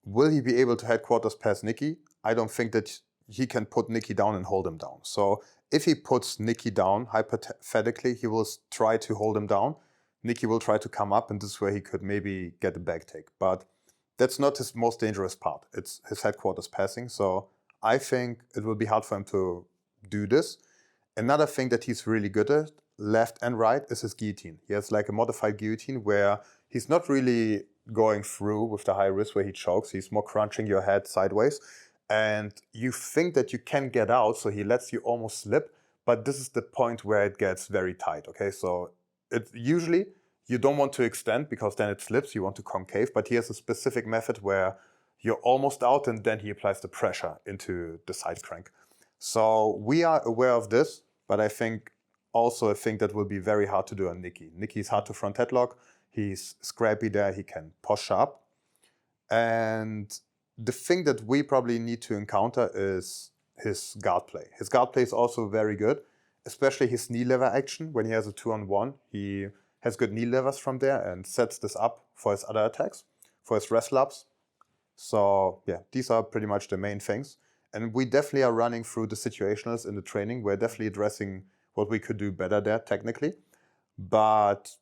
Will he be able to headquarters pass Nicky? I don't think that he can put Nicky down and hold him down. So if he puts Nicky down, hypothetically, he will try to hold him down. Nicky will try to come up, and this is where he could maybe get a back take. But that's not his most dangerous part. It's his headquarters passing. So I think it will be hard for him to do this. Another thing that he's really good at, left and right, is his guillotine. He has like a modified guillotine where he's not really going through with the high wrist where he chokes. He's more crunching your head sideways. And you think that you can get out, so he lets you almost slip. But this is the point where it gets very tight, okay? So it usually, you don't want to extend because then it slips, you want to concave. But he has a specific method where you're almost out and then he applies the pressure into the side crank. So we are aware of this, but I think also a thing that will be very hard to do on Nicky. Nicky's hard to front headlock. He's scrappy there. He can push up. And the thing that we probably need to encounter is his guard play. His guard play is also very good, especially his knee lever action. When he has a 2-on-1, he has good knee levers from there and sets this up for his other attacks, for his wrestle ups. So yeah, these are pretty much the main things. And we definitely are running through the situationals in the training. We're definitely addressing what we could do better there technically. But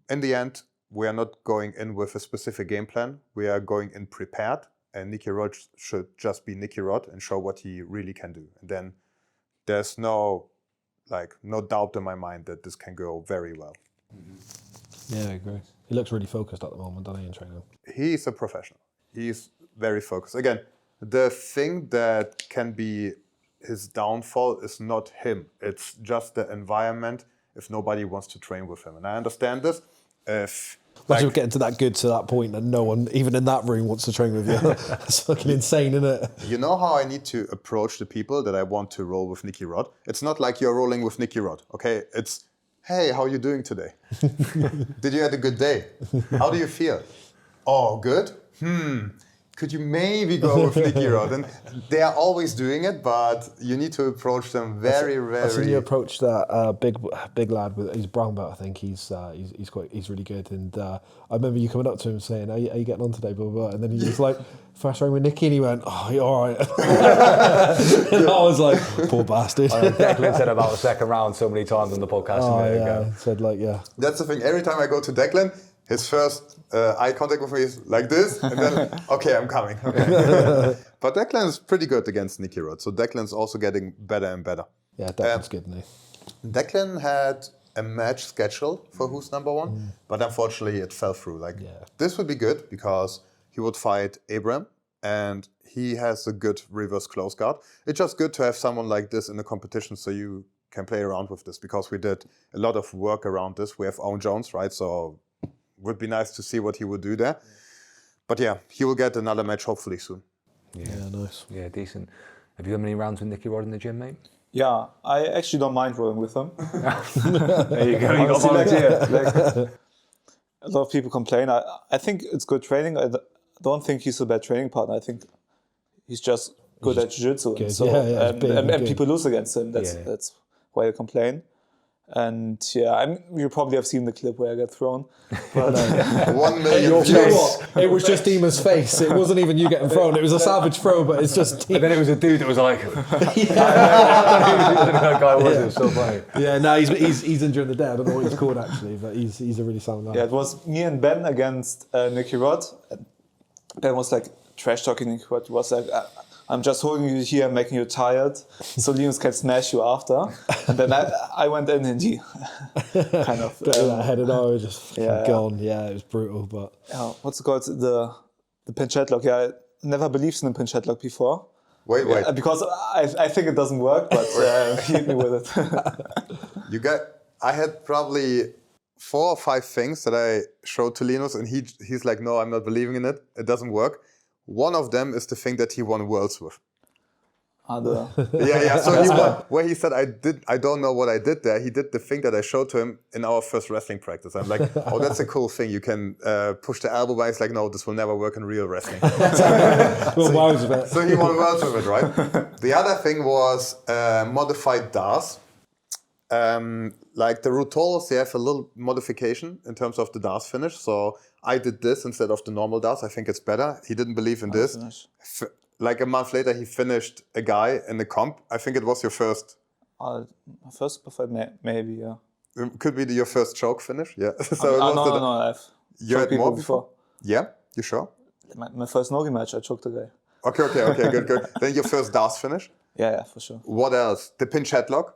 in the end, we are not going in with a specific game plan. We are going in prepared. And Nicky Rod should just be Nicky Rod and show what he really can do. And then there's no doubt in my mind that this can go very well. Mm-hmm. Yeah, I agree. He looks really focused at the moment, doesn't he, in training? He's a professional. He's very focused. Again, the thing that can be his downfall is not him. It's just the environment if nobody wants to train with him. And I understand this. Imagine getting to that point and no one, even in that room, wants to train with you. That's fucking insane, isn't it? You know how I need to approach the people that I want to roll with Nicky Rod? It's not like you're rolling with Nicky Rod, okay? It's, hey, how are you doing today? Did you have a good day? How do you feel? Oh, good? Could you maybe go with Nicky Rod? And they are always doing it, but you need to approach them very. I think you approach that big lad with his brown belt. I think he's really good. And I remember you coming up to him saying, "Are you getting on today?" Blah blah blah. And then he was like, "First round with Nicky," and he went, "Oh, you're all right." And I was like, "Poor bastard." Declan said about the second round so many times on the podcast. Said That's the thing. Every time I go to Declan, his first eye contact with me is like this, and then, okay, I'm coming. Okay. But Declan is pretty good against Nicky Rod, so Declan's also getting better and better. Yeah, Declan's good, isn't he? Declan had a match scheduled for Who's Number One, but unfortunately it fell through. This would be good because he would fight Abraham, and he has a good reverse close guard. It's just good to have someone like this in the competition so you can play around with this, because we did a lot of work around this. We have Owen Jones, right? So would be nice to see what he would do there. But yeah, he will get another match hopefully soon. Yeah, nice. Yeah, decent. Have you done many rounds with Nicky Rod in the gym, mate? Yeah, I actually don't mind rolling with him. There you go, you got volunteer. A lot of people complain. I think it's good training. don't think he's a bad training partner. I think he's just good at jiu-jitsu. good. So, Yeah, he's big and and good. people lose against him. That's why you complain. And yeah, you probably have seen the clip where I get thrown. But 1 million You know views. what? It was just Dima's face. It wasn't even you getting thrown. It was a savage throw, but it's just And then it was a dude that was like, I don't know who that guy was. It was so funny. Yeah, no, he's injured in the day. I don't know what he's called actually, but he's a really sound guy. yeah, it was me and Ben against Nicky Rod. And Ben was like trash talking Nicky Rod. He was like, I'm just holding you here, making you tired, so Linus can smash you after. And then I went in and he kind of that headed over, just yeah. gone. Yeah, it was brutal. But what's it called? The pinch headlock. Yeah, I never believed in a pinch headlock before. Wait. Because I think it doesn't work, but he hit me with it. I had probably 4 or 5 things that I showed to Linus, and he's like, no, I'm not believing in it. It doesn't work. One of them is the thing that he won worlds with. Yeah. So he won, where he said, I don't know what I did there. He did the thing that I showed to him in our first wrestling practice. I'm like, oh, that's a cool thing. You can push the elbow by. He's like, no, this will never work in real wrestling. So he won worlds with it, right? The other thing was modified DARs. Like the Rutolos, they have a little modification in terms of the DARS finish. So I did this instead of the normal DARS. I think it's better. He didn't believe in this. Nice. Like a month later, he finished a guy in the comp. I think it was your first. First fight, maybe, yeah. Could be your first choke finish, yeah. So no, I've you had people more before? Yeah, you sure? My first NoGi match, I choked a guy. Okay, good. Then your first DARS finish? Yeah, for sure. What else? The pinch headlock?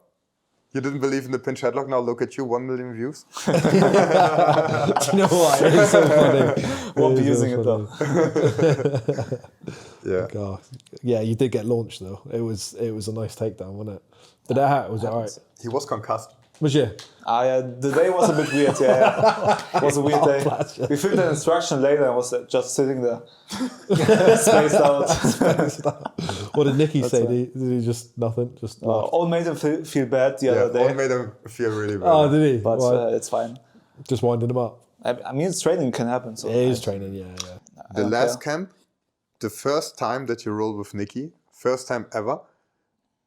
You didn't believe in the pinch headlock, now look at you, 1 million views. Do you know what? It's so funny. Won't be using it though. Yeah. God. Yeah, you did get launched though. It was a nice takedown, wasn't it? Did that hurt? Was it alright? He was concussed. Was you? The day was a bit weird, yeah. It was a weird day. We filmed an instruction later, I was just sitting there. Spaced out. What did Nicky say? Did he just nothing? Just laugh? All made him feel bad the other day. All made him feel really bad. Oh, did he? But Why? it's fine. Just winding him up. I mean, it's training, can happen. So It is training, yeah. The last camp, the first time that you rolled with Nicky, first time ever.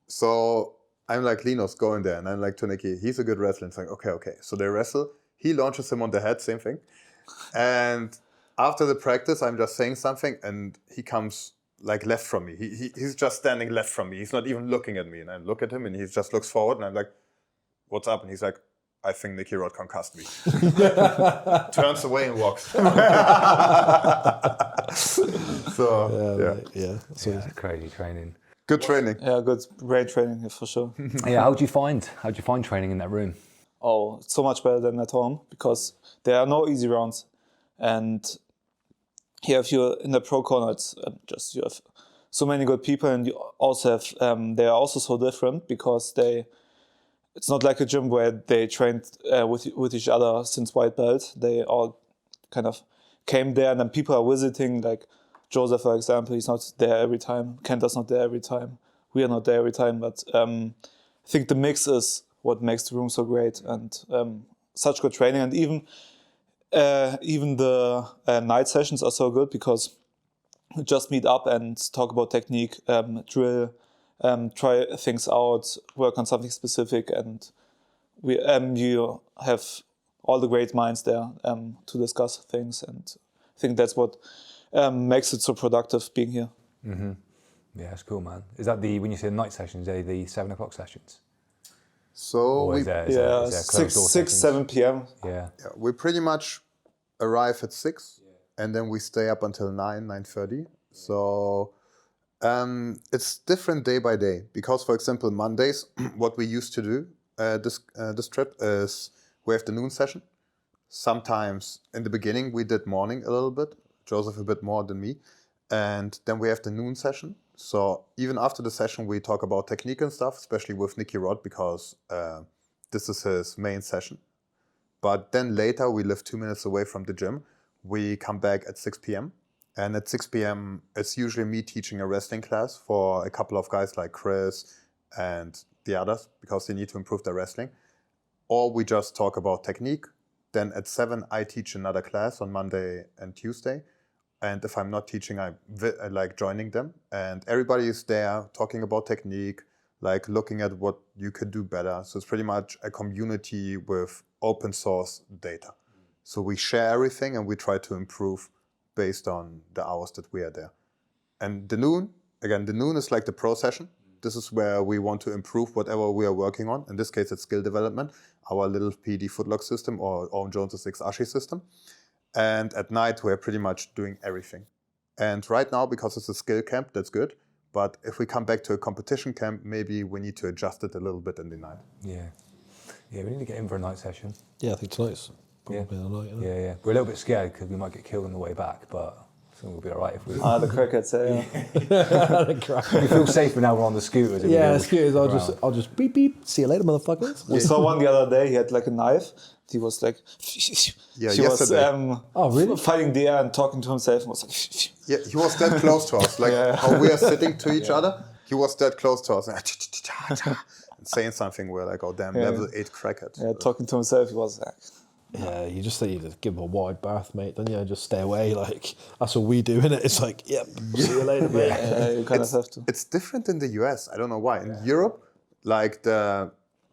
So I'm like, Linus, go in there. And I'm like to Nicky, he's a good wrestler. It's like, okay. So they wrestle. He launches him on the head, same thing. And after the practice, I'm just saying something and he comes like left from me. He's just standing left from me. He's not even looking at me. And I look at him and he just looks forward and I'm like, what's up? And he's like, I think Nicky Rod concussed me. Turns away and walks. So, Yeah, crazy training. Good training. Yeah, great training, for sure. Yeah, how'd you find training in that room? Oh, it's so much better than at home because there are no easy rounds. And here, if you're in the pro corner, it's just you have so many good people, and you also have they are also so different because it's not like a gym where they trained with each other since white belt. They all kind of came there, and then people are visiting. Like Joseph, for example, he's not there every time. Kenter's not there every time. We are not there every time. But I think the mix is what makes the room so great, and such good training. And even the night sessions are so good because we just meet up and talk about technique, drill, try things out, work on something specific, and you have all the great minds there to discuss things. And I think that's what makes it so productive being here. Mm-hmm. Yeah, it's cool, man. Is that when you say night sessions, are they the 7 o'clock sessions? So is there 6, 7 p.m. Yeah, we pretty much arrive at 6 and then we stay up until 9:30. So it's different day by day because, for example, Mondays, what we used to do this trip is we have the noon session. Sometimes in the beginning we did morning a little bit, Joseph a bit more than me, and then we have the noon session. So even after the session we talk about technique and stuff, especially with Nicky Rod because this is his main session. But then later we live 2 minutes away from the gym. We come back at 6 p.m. And at 6 p.m. it's usually me teaching a wrestling class for a couple of guys like Chris and the others because they need to improve their wrestling. Or we just talk about technique. Then at 7 I teach another class on Monday and Tuesday. And if I'm not teaching, I like joining them. And everybody is there talking about technique, like looking at what you could do better. So it's pretty much a community with open source data. So we share everything and we try to improve based on the hours that we are there. And the noon is like the pro session. This is where we want to improve whatever we are working on. In this case, it's skill development, our little PD footlock system or Owen Jones' X-Ashi system. And at night, we're pretty much doing everything. And right now, because it's a skill camp, that's good. But if we come back to a competition camp, maybe we need to adjust it a little bit in the night. Yeah. Yeah, we need to get in for a night session. Yeah, I think tonight's probably the night. Isn't it? Yeah. We're a little bit scared because we might get killed on the way back, but I think we'll be all right if we... The Crackheads, We feel safer now we're on the scooters. Yeah, scooters, I'll just beep beep, see you later, motherfuckers. We saw one the other day, he had like a knife. He was like... Yeah, he was really? fighting the air and talking to himself and was like... Yeah, he was that close to us. Like how we are sitting to each other, he was that close to us. And saying something, we're like, oh damn, level 8 crackhead. Yeah, talking to himself, he was like... Yeah, you just need to give him a wide berth, mate. Then just stay away. Like that's what we do, innit? It's like, yep, see you later, mate. Yeah, you kind of have to. It's different in the US. I don't know why. In Europe, like the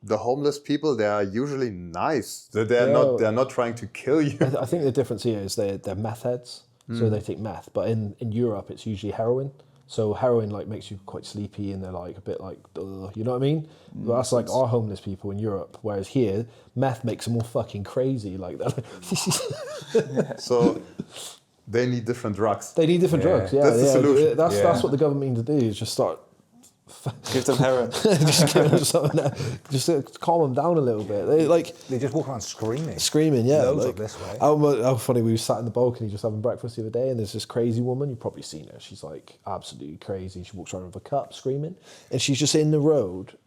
homeless people, they are usually nice. They're not trying to kill you. I think the difference here is they're meth heads, so they take meth. But in Europe, it's usually heroin. So heroin like makes you quite sleepy, and they're like a bit like, ugh, you know what I mean? But that's like our homeless people in Europe. Whereas here, meth makes them all fucking crazy. Like that. So they need different drugs. They need different drugs. Yeah, that's the solution. That's what the government need to do is just start. Give them heroin. Just give them something. Just to calm them down a little bit. They just walk around screaming. Screaming, yeah. Loads up this way. How funny, we sat in the balcony just having breakfast the other day, and there's this crazy woman, you've probably seen her, she's like absolutely crazy. She walks around with a cup screaming, and she's just in the road.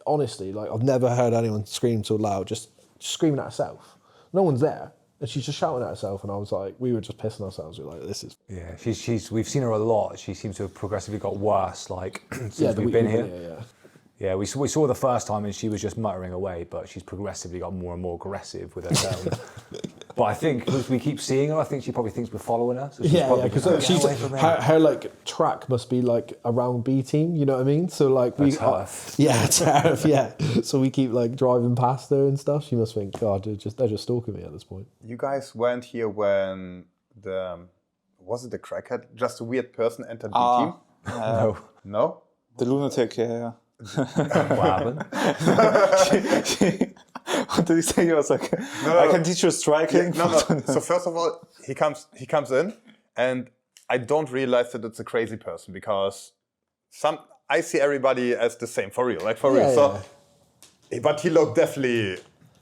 Honestly, like I've never heard anyone scream so loud, just screaming at herself. No one's there. And she's just shouting at herself, and I was like, we were just pissing ourselves. We were like, this is... Yeah, we've seen her a lot. She seems to have progressively got worse, like, since we've been here. Yeah, we saw the first time, and she was just muttering away, but she's progressively got more and more aggressive with her tone. But I think, because we keep seeing her, I think she probably thinks we're following her. So because she's her like track must be like around B team, you know what I mean? So like That's tough. Turf, yeah. So we keep like driving past her and stuff. She must think, God, they're just stalking me at this point. You guys weren't here when was it the crackhead? Just a weird person entered B team? No? The lunatic, yeah. What happened? What did he say? He was like, I can teach you striking. Yeah, no. So first of all, he comes in, and I don't realize that it's a crazy person because I see everybody as the same, for real. So, but he looked definitely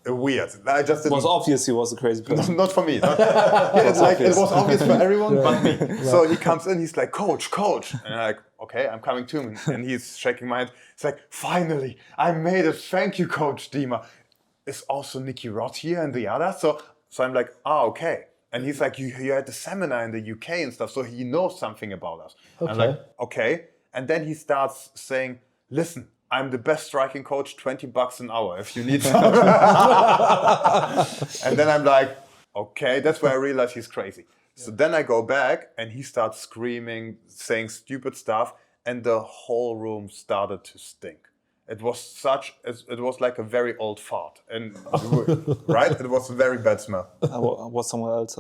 weird. I just didn't. It was obvious he was a crazy person. Not for me. It was obvious for everyone but me. So he comes in, he's like, coach. And I'm like, okay, I'm coming to him. And he's shaking my hand. It's like, finally, I made it. Thank you, Coach Dima. Is also Nicky Rod here and the other? So I'm like, okay. And he's like, you had the seminar in the UK and stuff, so he knows something about us. Okay. I'm like, okay. And then he starts saying, listen, I'm the best striking coach, $20 an hour if you need some. And then I'm like, okay, that's where I realize he's crazy. So then I go back and he starts screaming, saying stupid stuff, and the whole room started to stink. It was like a very old fart, and right? It was a very bad smell. I was somewhere else.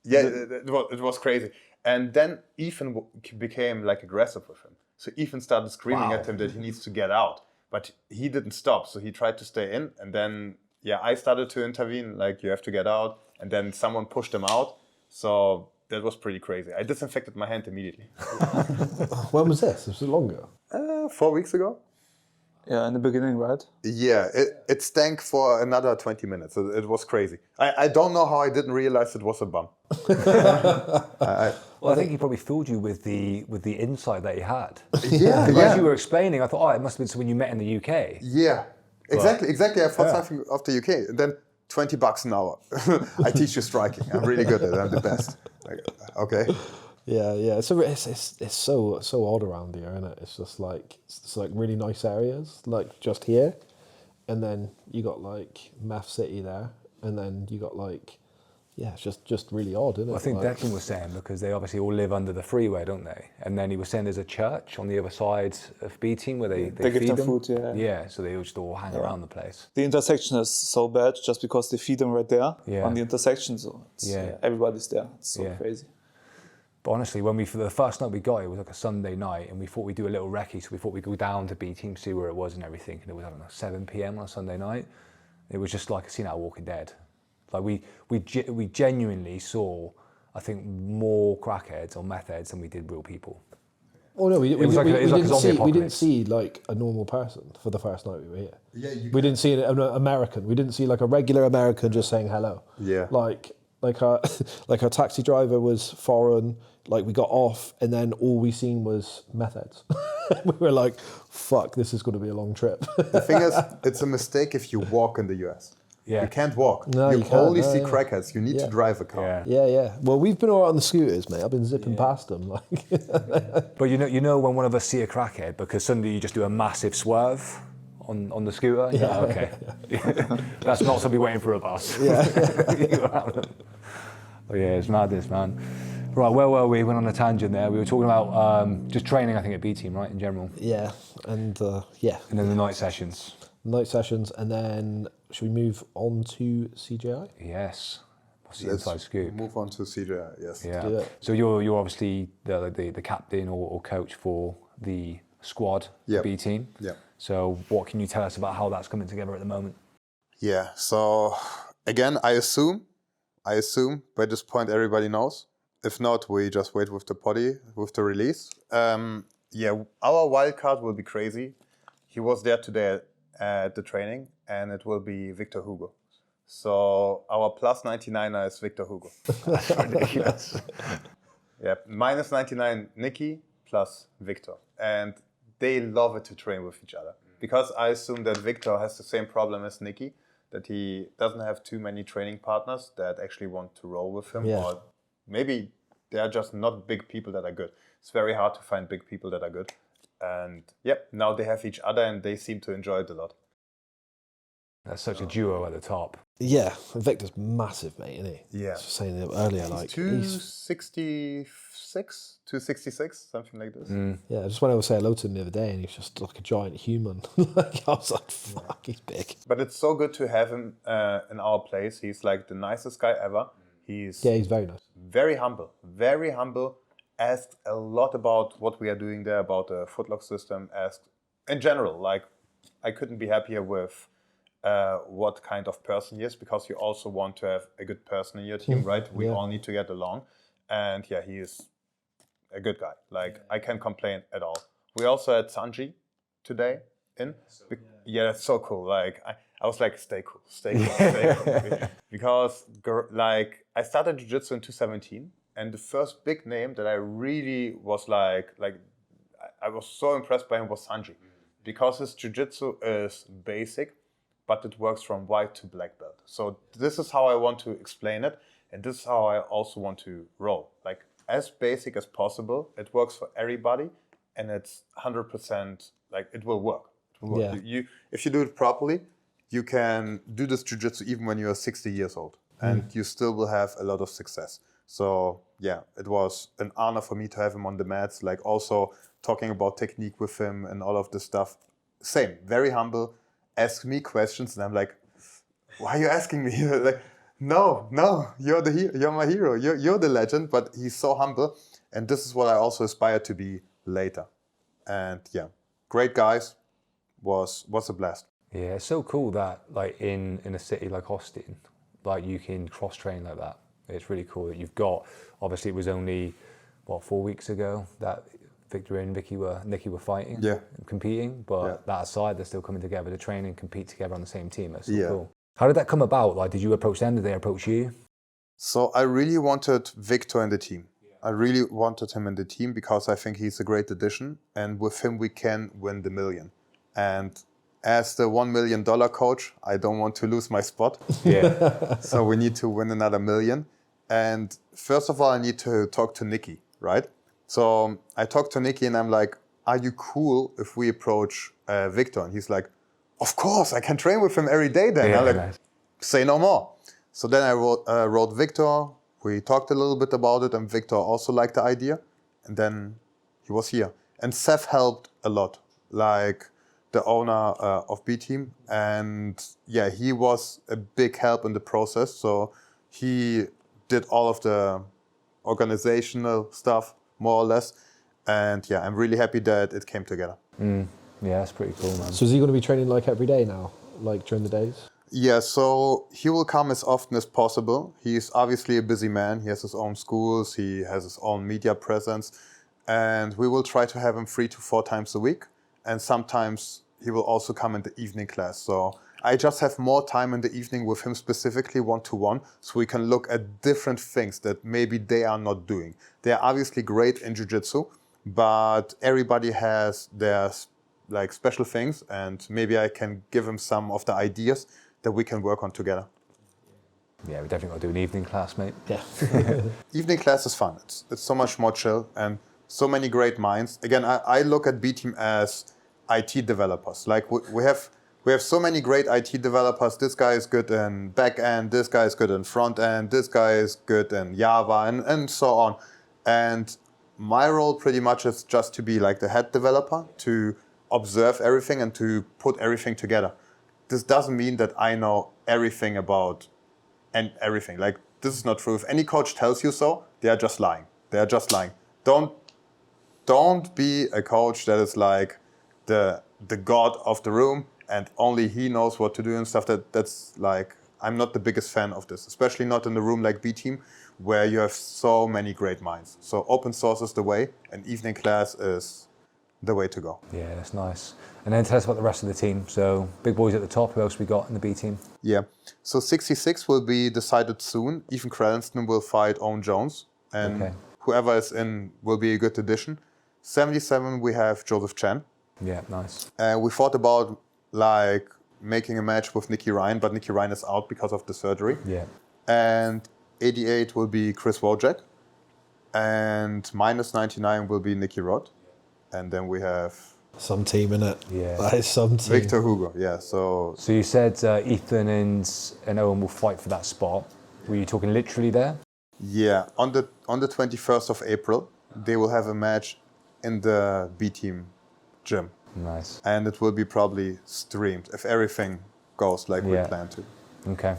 Yeah, it was crazy. And then Ethan became like aggressive with him. So Ethan started screaming at him that he needs to get out, but he didn't stop. So he tried to stay in, and then I started to intervene, like you have to get out, and then someone pushed him out. So that was pretty crazy. I disinfected my hand immediately. When was this? Was it longer? 4 weeks ago. Yeah, in the beginning, right? Yeah, it stank for another 20 minutes. It was crazy. I don't know how I didn't realize it was a bum. I think he probably fooled you with the insight that he had. Yeah. As you were explaining, I thought, it must have been someone you met in the UK. Yeah, exactly. I thought something of the UK. And then $20 an hour. I teach you striking. I'm really good at it. I'm the best. Like, okay. Yeah. It's so odd around here, isn't it? It's just like really nice areas, like just here, and then you got like Meth City there, and then you got like yeah, it's just really odd, isn't it? I think Declan was saying, because they obviously all live under the freeway, don't they? And then he was saying there's a church on the other side of B Team where they give feed them them. food, yeah. Yeah, so they just all hang around the place. The intersection is so bad just because they feed them right there on the intersection. So it's, everybody's there. It's so crazy. But honestly, when for the first night we got it was like a Sunday night, and we thought we'd do a little recce, so we thought we'd go down to B Team, see where it was and everything. And it was, I don't know, 7 p.m. on a Sunday night. It was just like a scene out of Walking Dead. Like we genuinely saw, I think, more crackheads or meth heads than we did real people. Oh no, we didn't see like a normal person for the first night we were here. Yeah, we didn't see an American. We didn't see like a regular American just saying hello. Yeah. Like our taxi driver was foreign. Like we got off, and then all we seen was meth heads. We were like, "Fuck, this is going to be a long trip." The thing is, it's a mistake if you walk in the US. Yeah. You can't walk. No, you only see crackheads. You need to drive a car. Yeah. Well, we've been all right on the scooters, mate. I've been zipping past them. Like. But you know when one of us see a crackhead, because suddenly you just do a massive swerve on the scooter. Yeah. Okay. That's not somebody waiting for a bus. Yeah. Oh yeah, it's madness, man. Right, where were we? Went on a tangent there. We were talking about just training, I think, at B Team, right, in general. Yeah, and And then the night sessions. Night sessions, and then should we move on to CJI? Yes. What's the Let's inside scoop? move on to CJI, yes. Yeah. Do it. So you're obviously the captain or coach for the squad, B Team. Yeah. So what can you tell us about how that's coming together at the moment? Yeah, so again, I assume by this point everybody knows. If not, we just wait with the release. Our wildcard will be crazy. He was there today at the training, and it will be Victor Hugo. So our plus 99er is Victor Hugo. That's ridiculous. Yeah, minus 99 Nicky plus Victor. And they love it to train with each other. Because I assume that Victor has the same problem as Nicky, that he doesn't have too many training partners that actually want to roll with him. Yeah. Or maybe they are just not big people that are good. It's very hard to find big people that are good. And now they have each other and they seem to enjoy it a lot. That's such a duo at the top. Yeah, Victor's massive, mate, isn't he? Yeah. I was saying it earlier, He's like 266, something like this. Yeah, I just went over to say hello to him the other day, and he's just like a giant human. Like I was like, fuck, he's big. But it's so good to have him in our place. He's like the nicest guy ever. He's very nice. Very humble. Asked a lot about what we are doing there, about the footlock system. Asked in general, like I couldn't be happier with what kind of person he is, because you also want to have a good person in your team, right? We all need to get along. And he is a good guy. Like I can't complain at all. We also had Sanji today in. That's so cool. Like I was like, stay cool. Because like I started Jiu-Jitsu in 2017. And the first big name that I really was like I was so impressed by him was Sanji, because his jiu-jitsu is basic, but it works from white to black belt. So this is how I want to explain it, and this is how I also want to roll. Like as basic as possible, it works for everybody, and it's 100% like it will work. Yeah. If you do it properly, you can do this jiu-jitsu even when you are 60 years old, and you still will have a lot of success. So it was an honor for me to have him on the mats, like also talking about technique with him and all of this stuff. Same, very humble, ask me questions, and I'm like, why are you asking me? Like, no, you're my hero, you're the legend, but he's so humble, and this is what I also aspire to be later. And great guys, was a blast. Yeah, it's so cool that like in a city like Austin, like you can cross train like that. It's really cool that you've got, obviously it was only, 4 weeks ago that Victor and Nicky were fighting and competing, but that aside, they're still coming together to train and compete together on the same team. That's so cool. How did that come about? Like, did you approach them? Did they approach you? So I really wanted Victor in the team. I really wanted him in the team because I think he's a great addition, and with him we can win the million. And as the $1 million coach, I don't want to lose my spot. Yeah. So we need to win another million. And first of all, I need to talk to Nicky, right? So I talked to Nicky and I'm like, are you cool if we approach Victor? And he's like, of course, I can train with him every day then. I'm like, say no more. So then I wrote Victor. We talked a little bit about it, and Victor also liked the idea. And then he was here. And Seth helped a lot, like the owner of B Team. And yeah, he was a big help in the process. So he did all of the organizational stuff, more or less. And yeah, I'm really happy that it came together. Yeah, that's pretty cool, man. So is he going to be training like every day now, like during the days? Yeah, so he will come as often as possible. He's obviously a busy man. He has his own schools, he has his own media presence, and we will try to have him 3 to 4 times a week. And sometimes he will also come in the evening class. So I just have more time in the evening with him specifically one-to-one, so we can look at different things that maybe they are not doing. They are obviously great in Jiu-Jitsu, but everybody has their like special things, and maybe I can give him some of the ideas that we can work on together. Yeah, we definitely got to do an evening class, mate. Yeah. Evening class is fun. It's so much more chill and so many great minds. Again, I look at B Team as IT developers. Like we have so many great IT developers. This guy is good in back end, this guy is good in front end, this guy is good in Java, and so on. And my role pretty much is just to be like the head developer, to observe everything and to put everything together. This doesn't mean that I know everything about everything. Like, this is not true. If any coach tells you so, they are just lying. They are just lying. Don't be a coach that is like the god of the room and only he knows what to do and stuff. That's like, I'm not the biggest fan of this, especially not in a room like B Team where you have so many great minds. So open source is the way, and evening class is the way to go. Yeah, that's nice. And then tell us about the rest of the team. So big boys at the top, who else we got in the B team? Yeah, so 66 will be decided soon. Ethan Krellenston will fight Owen Jones, and whoever is in will be a good addition. 77 we have Joseph Chen. Yeah, nice. We thought about like making a match with Nicky Ryan, but Nicky Ryan is out because of the surgery. Yeah. And 88 will be Chris Wojak, and minus 99 will be Nicky Rod. And then we have some team in it. Yeah, that is some team. Victor Hugo. Yeah. So you said Ethan and Owen will fight for that spot. Were you talking literally there? Yeah. On the 21st of April, they will have a match in the B Team gym. Nice. And it will be probably streamed if everything goes like we plan to. Okay.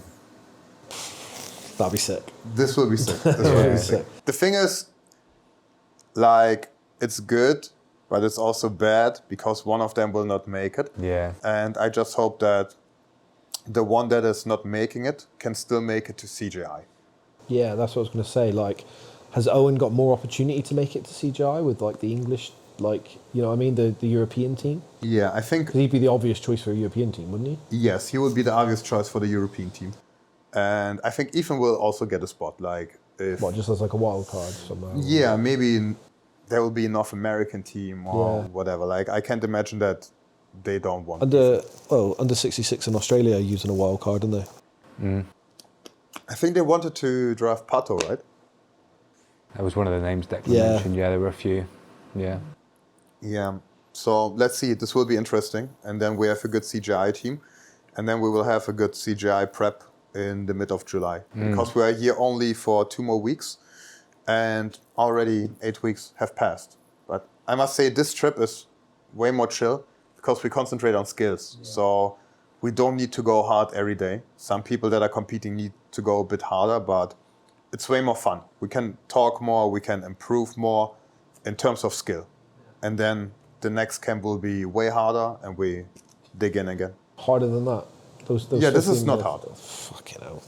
That'd be sick. This will be sick. This will be sick. The thing is, like, it's good, but it's also bad because one of them will not make it. Yeah. And I just hope that the one that is not making it can still make it to CJI. Yeah, that's what I was going to say. Like, has Owen got more opportunity to make it to CJI with like the English, like, you know what I mean, the European team? Yeah, I think... 'Cause he'd be the obvious choice for a European team, wouldn't he? Yes, he would be the obvious choice for the European team. And I think Ethan will also get a spot. Like, if... What, just as like a wild card somehow? Yeah, maybe there will be a North American team or whatever. Like, I can't imagine that they don't want under 66 in Australia are using a wild card, aren't they? Mm. I think they wanted to draft Pato, right? That was one of the names Declan mentioned. Yeah, there were a few. Yeah. Yeah. So let's see. This will be interesting. And then we have a good CJI team. And then we will have a good CJI prep in the mid of July. Because we are here only for 2 more weeks. And already 8 weeks have passed. But I must say this trip is way more chill because we concentrate on skills. Yeah. So we don't need to go hard every day. Some people that are competing need to go a bit harder, but it's way more fun. We can talk more, we can improve more in terms of skill. And then the next camp will be way harder and we dig in again. Harder than that? Those this is not hard. Fucking hell.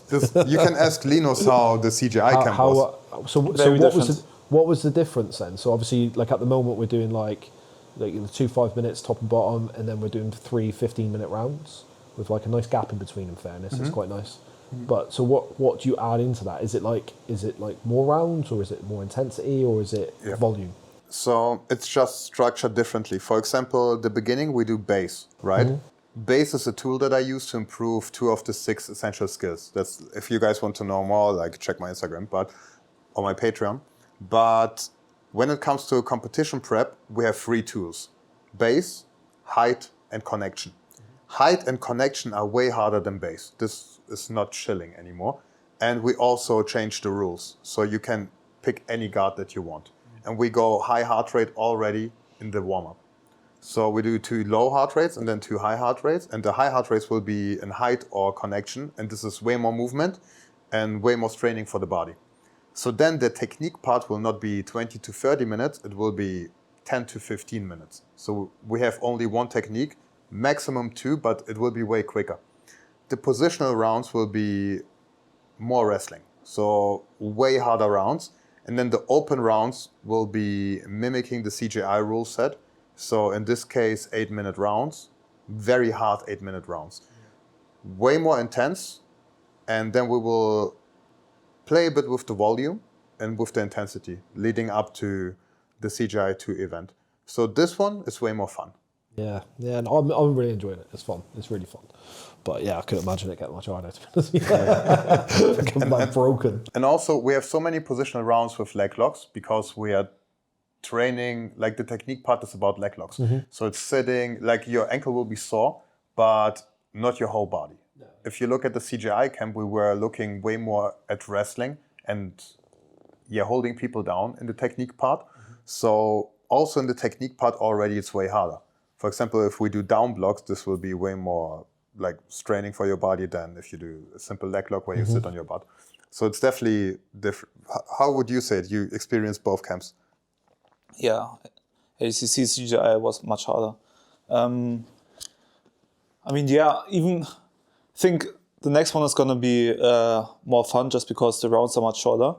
You can ask Linus how the CJI camp was. So what was the difference then? So obviously, like at the moment, we're doing like the 2 5 minutes top and bottom, and then we're doing 3 15-minute rounds with like a nice gap in between. In fairness, it's quite nice. But so what do you add into that? Is it like more rounds, or is it more intensity, or is it volume? So it's just structured differently. For example, the beginning we do base, right? Base is a tool that I use to improve 2 of the 6 essential skills. That's, if you guys want to know more, like check my Instagram, or my Patreon. But when it comes to a competition prep, we have 3 tools: base, height, and connection. Height and connection are way harder than base. This is not chilling anymore. And we also changed the rules. So you can pick any guard that you want. And we go high heart rate already in the warm-up. So we do 2 low heart rates and then 2 high heart rates. And the high heart rates will be in height or connection. And this is way more movement and way more straining for the body. So then the technique part will not be 20 to 30 minutes. It will be 10 to 15 minutes. So we have only 1 technique, maximum 2, but it will be way quicker. The positional rounds will be more wrestling. So way harder rounds. And then the open rounds will be mimicking the CJI rule set. So in this case, 8-minute rounds, very hard 8-minute rounds. Way more intense. And then we will play a bit with the volume and with the intensity leading up to the CJI 2 event. So this one is way more fun. Yeah, and I'm really enjoying it. It's fun. It's really fun. But yeah, I couldn't imagine it getting much harder. I'm broken. And also, we have so many positional rounds with leg locks because we are training, like the technique part is about leg locks. So it's sitting, like your ankle will be sore, but not your whole body. No. If you look at the CJI camp, we were looking way more at wrestling and holding people down in the technique part. So also in the technique part already, it's way harder. For example, if we do down blocks, this will be way more like straining for your body than if you do a simple leg lock where you sit on your butt. So it's definitely different. How would you say it? You experienced both camps? Yeah, ADCC CJI was much harder. Even think the next one is gonna be more fun just because the rounds are much shorter.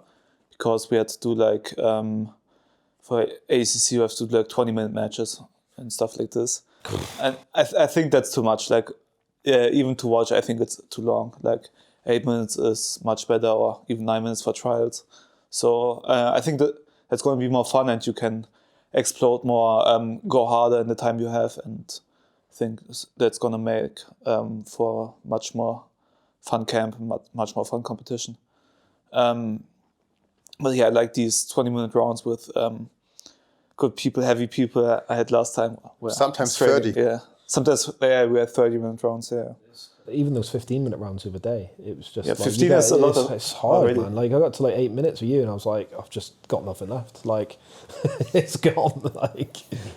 Because we had to do for ADCC we have to do 20-minute matches and stuff like this. And I think that's too much. Even to watch, I think it's too long. 8 minutes is much better, or even 9 minutes for trials. So I think that's going to be more fun, and you can explode more, go harder in the time you have, and I think that's going to make for much more fun camp, much more fun competition. But yeah, I like these 20-minute rounds with good people, heavy people I had last time. Sometimes 30. Yeah. Sometimes we had 30-minute rounds, yeah. Even those 15-minute rounds the other day, it was just 15 is a lot. It's hard, man. I got to 8 minutes with you and I was like, I've just got nothing left. It's gone.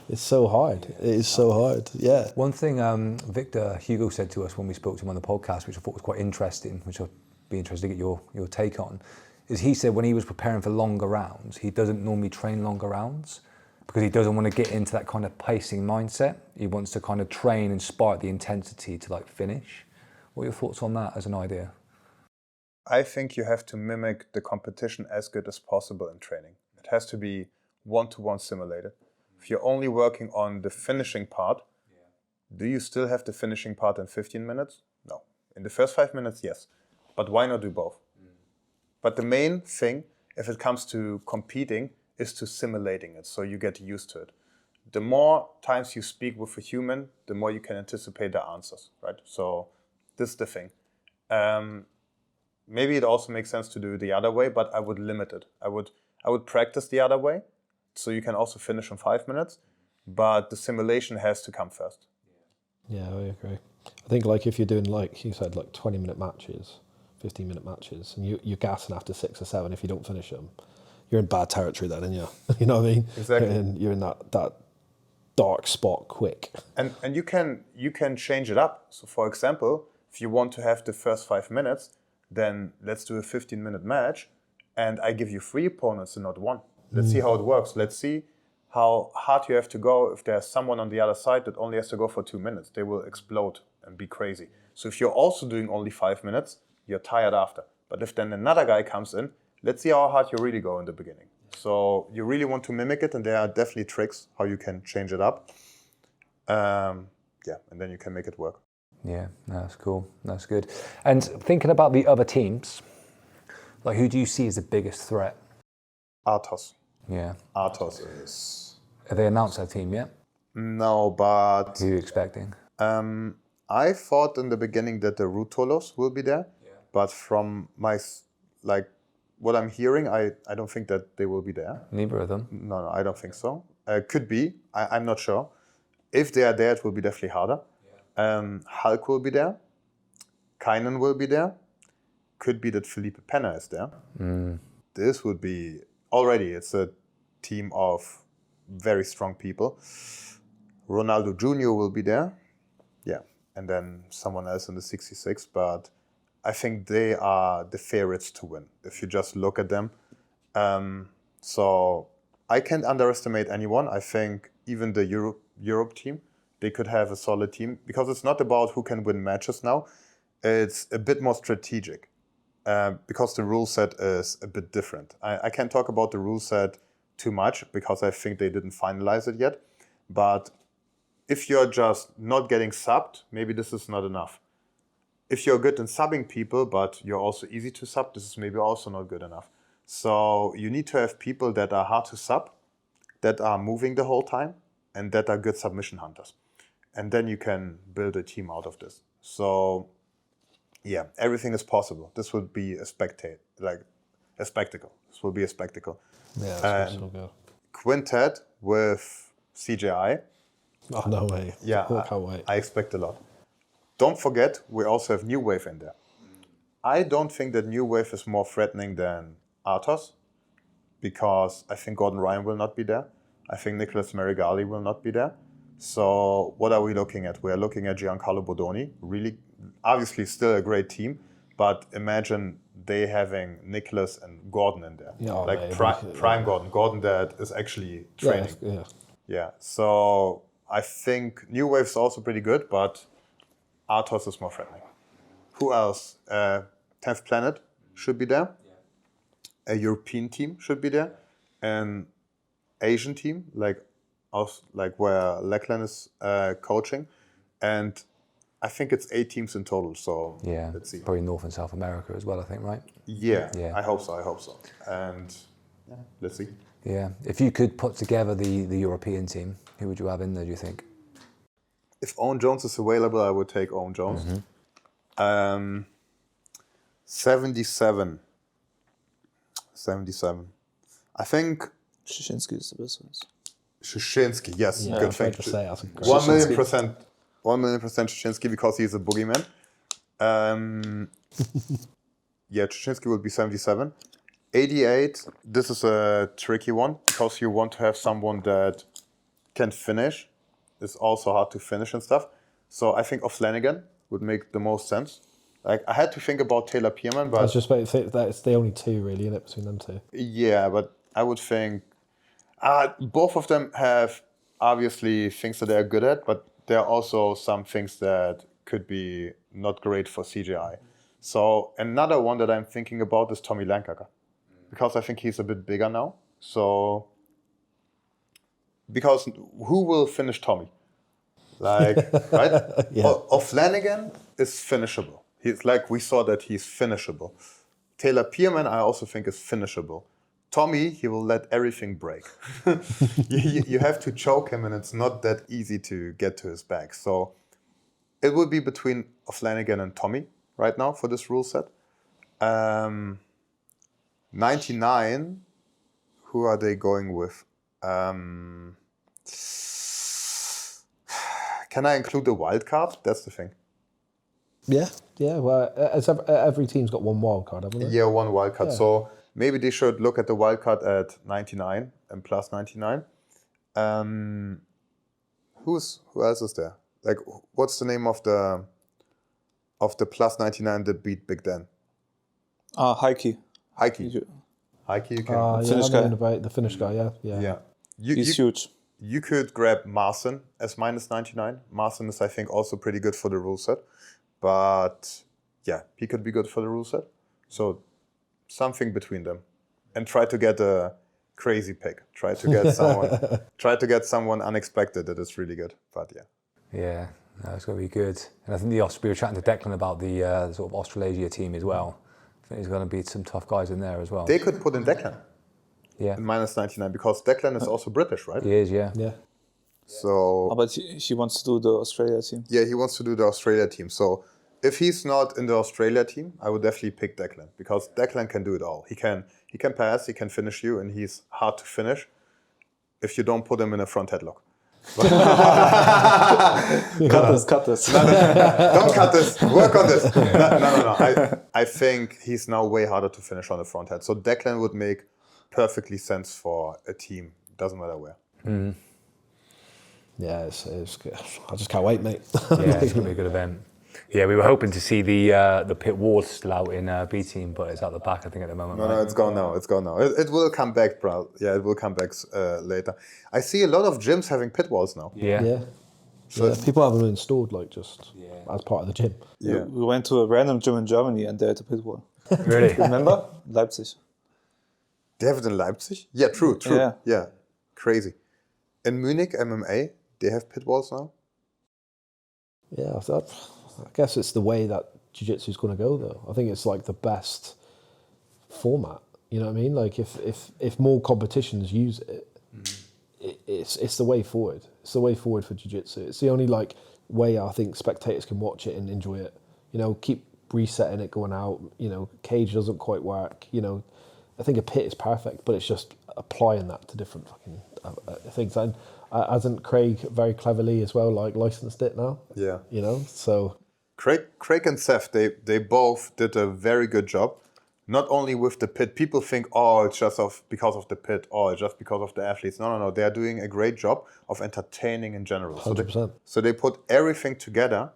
It's so hard. It is so hard. Yeah. One thing Victor Hugo said to us when we spoke to him on the podcast, which I thought was quite interesting, which I'd be interested to get your take on, is he said when he was preparing for longer rounds, he doesn't normally train longer rounds because he doesn't want to get into that kind of pacing mindset. He wants to kind of train and spark the intensity to finish. What are your thoughts on that as an idea? I think you have to mimic the competition as good as possible in training. It has to be one-to-one simulated. If you're only working on the finishing part, do you still have the finishing part in 15 minutes? No. In the first 5 minutes, yes. But why not do both? But the main thing, if it comes to competing, is to simulating it, so you get used to it. The more times you speak with a human, the more you can anticipate the answers, right? So this is the thing. Maybe it also makes sense to do the other way, but I would limit it. I would practice the other way, so you can also finish in 5 minutes, but the simulation has to come first. Yeah, I agree. I think if you're doing you said 20-minute matches, 15-minute matches, and you're gassing after 6 or 7 if you don't finish them, you're in bad territory then, aren't you? You know what I mean? Exactly. You're in that dark spot quick. And you can change it up. So for example, if you want to have the first 5 minutes, then let's do a 15-minute match, and I give you 3 opponents and not 1. Let's see how it works. Let's see how hard you have to go. If there's someone on the other side that only has to go for 2 minutes, they will explode and be crazy. So if you're also doing only 5 minutes, you're tired after. But if then another guy comes in, let's see how hard you really go in the beginning. So you really want to mimic it, and there are definitely tricks how you can change it up. And then you can make it work. Yeah, that's cool. That's good. And thinking about the other teams, who do you see as the biggest threat? Artos. Yeah. Artos is... Have they announced their team yet? No, but... Who are you expecting? I thought in the beginning that the Rutolos will be there, but from my what I'm hearing, I don't think that they will be there. Neither of them? No, I don't think so. Could be. I'm not sure. If they are there, it will be definitely harder. Hulk will be there. Kainen will be there. could be that Felipe Pena is there. This would be already, it's a team of very strong people. Ronaldo Jr. will be there. Yeah. And then someone else in the 66. But I think they are the favorites to win if you just look at them. So I can't underestimate anyone. I think even the Europe team, they could have a solid team because it's not about who can win matches now. It's a bit more strategic because the rule set is a bit different. I can't talk about the rule set too much because I think they didn't finalize it yet. But if you're just not getting subbed, maybe this is not enough. If you're good in subbing people, but you're also easy to sub, this is maybe also not good enough. So you need to have people that are hard to sub, that are moving the whole time, and that are good submission hunters. And then you can build a team out of this. So yeah, everything is possible. This would be a spectacle. This will be a spectacle. Yeah, that's so good. Quintet with CJI. Oh, no way. Yeah, I can't wait. I expect a lot. Don't forget, we also have New Wave in there. I don't think that New Wave is more threatening than Artos because I think Gordon Ryan will not be there. I think Nicholas Marigali will not be there. So what are we looking at? We are looking at Giancarlo Bodoni. Really, obviously still a great team, but imagine they having Nicholas and Gordon in there. Yeah, like prime Gordon. Gordon that is actually training. Yeah. So I think New Wave is also pretty good, but Artos is more threatening. Who else? 10th Planet should be there. A European team should be there. An Asian team, like where Lachlan is coaching. And I think it's 8 teams in total. So yeah, let's see. Probably North and South America as well, I think, right? Yeah. I hope so. And yeah, let's see. Yeah. If you could put together the European team, who would you have in there, do you think? If Owen Jones is available, I would take Owen Jones. 77. I think Szyszyński is the best one. Szyszyński, yes, Yeah, good thing. to say, that's a great 1,000,000% Szyszyński because he's a boogeyman. Yeah, Szyszyński will be 77. 88, this is a tricky one because you want to have someone that can finish. It's also hard to finish and stuff. So I think O'Flanagan would make the most sense. Like I had to think about Taylor Pierman, but I was just about to think that it's the only two really in it between them two. Yeah, but I would think both of them have obviously things that they're good at, but there are also some things that could be not great for CJI. So another one that I'm thinking about is Tommy Lankaker, because I think he's a bit bigger now. So because who will finish Tommy? Like, right? Yeah. O'Flanagan is finishable. He's like, we saw that he's finishable. Taylor Pierman, I also think is finishable. Tommy, he will let everything break. you have to choke him, and it's not that easy to get to his back. So it will be between O'Flanagan and Tommy right now for this rule set. 99, who are they going with? Can I include the wild card? That's the thing. Yeah. Well, every team's got one wild card, haven't they? Yeah, one wild card. Yeah. So maybe they should look at the wild card at 99 and plus 99. Who else is there? Like, what's the name of the plus 99 that beat Big Dan? Heike. Heike, you can. Finnish I'm guy. knowing about the Finnish guy. Yeah. He's huge. You could grab Marcin as minus 99. Marcin is, I think, also pretty good for the rule set. But yeah, he could be good for the rule set. So something between them. And try to get a crazy pick. Try to get someone unexpected that is really good. But yeah. Yeah, no, it's going to be good. And I think we were chatting to Declan about the sort of Australasia team as well. I think there's going to be some tough guys in there as well. They could put in Declan. Yeah. In minus 99 because Declan is also British, right? He is, yeah. Yeah. So But he wants to do the Australia team. yeah, he wants to do the Australia team. So if he's not in the Australia team, I would definitely pick Declan because Declan can do it all. He can pass, he can finish you, and he's hard to finish if you don't put him in a front headlock. Cut this. Don't cut this. Work on this. No. I think he's now way harder to finish on the front head. So Declan would make perfectly sense for a team. Doesn't matter where. Mm. Yeah, it's good. I just can't wait, mate. Yeah, it's going to be a good event. Yeah, we were hoping to see the pit wall still out in B team, but it's out the back, I think, at the moment. No, it's gone now. It will come back, bro. Yeah, it will come back later. I see a lot of gyms having pit walls now. Yeah. So people have them installed, like, just as part of the gym. Yeah. We went to a random gym in Germany and they had a pit wall. Really? Remember? Leipzig. They have it in Leipzig? Yeah, true. Yeah. Crazy. In Munich, MMA, they have pit walls now? Yeah, I guess it's the way that Jiu-Jitsu is going to go, though. I think it's like the best format. You know what I mean? Like if more competitions use it, it's the way forward. It's the way forward for Jiu-Jitsu. It's the only like way I think spectators can watch it and enjoy it. You know, keep resetting it, going out. You know, cage doesn't quite work. You know, I think a pit is perfect, but it's just applying that to different fucking things. And hasn't Craig very cleverly as well, like licensed it now? Yeah. You know, so. Craig and Seth, they both did a very good job. Not only with the pit, people think, oh, it's just because of the pit, or just because of the athletes. No. They are doing a great job of entertaining in general. 100%. So they put everything together,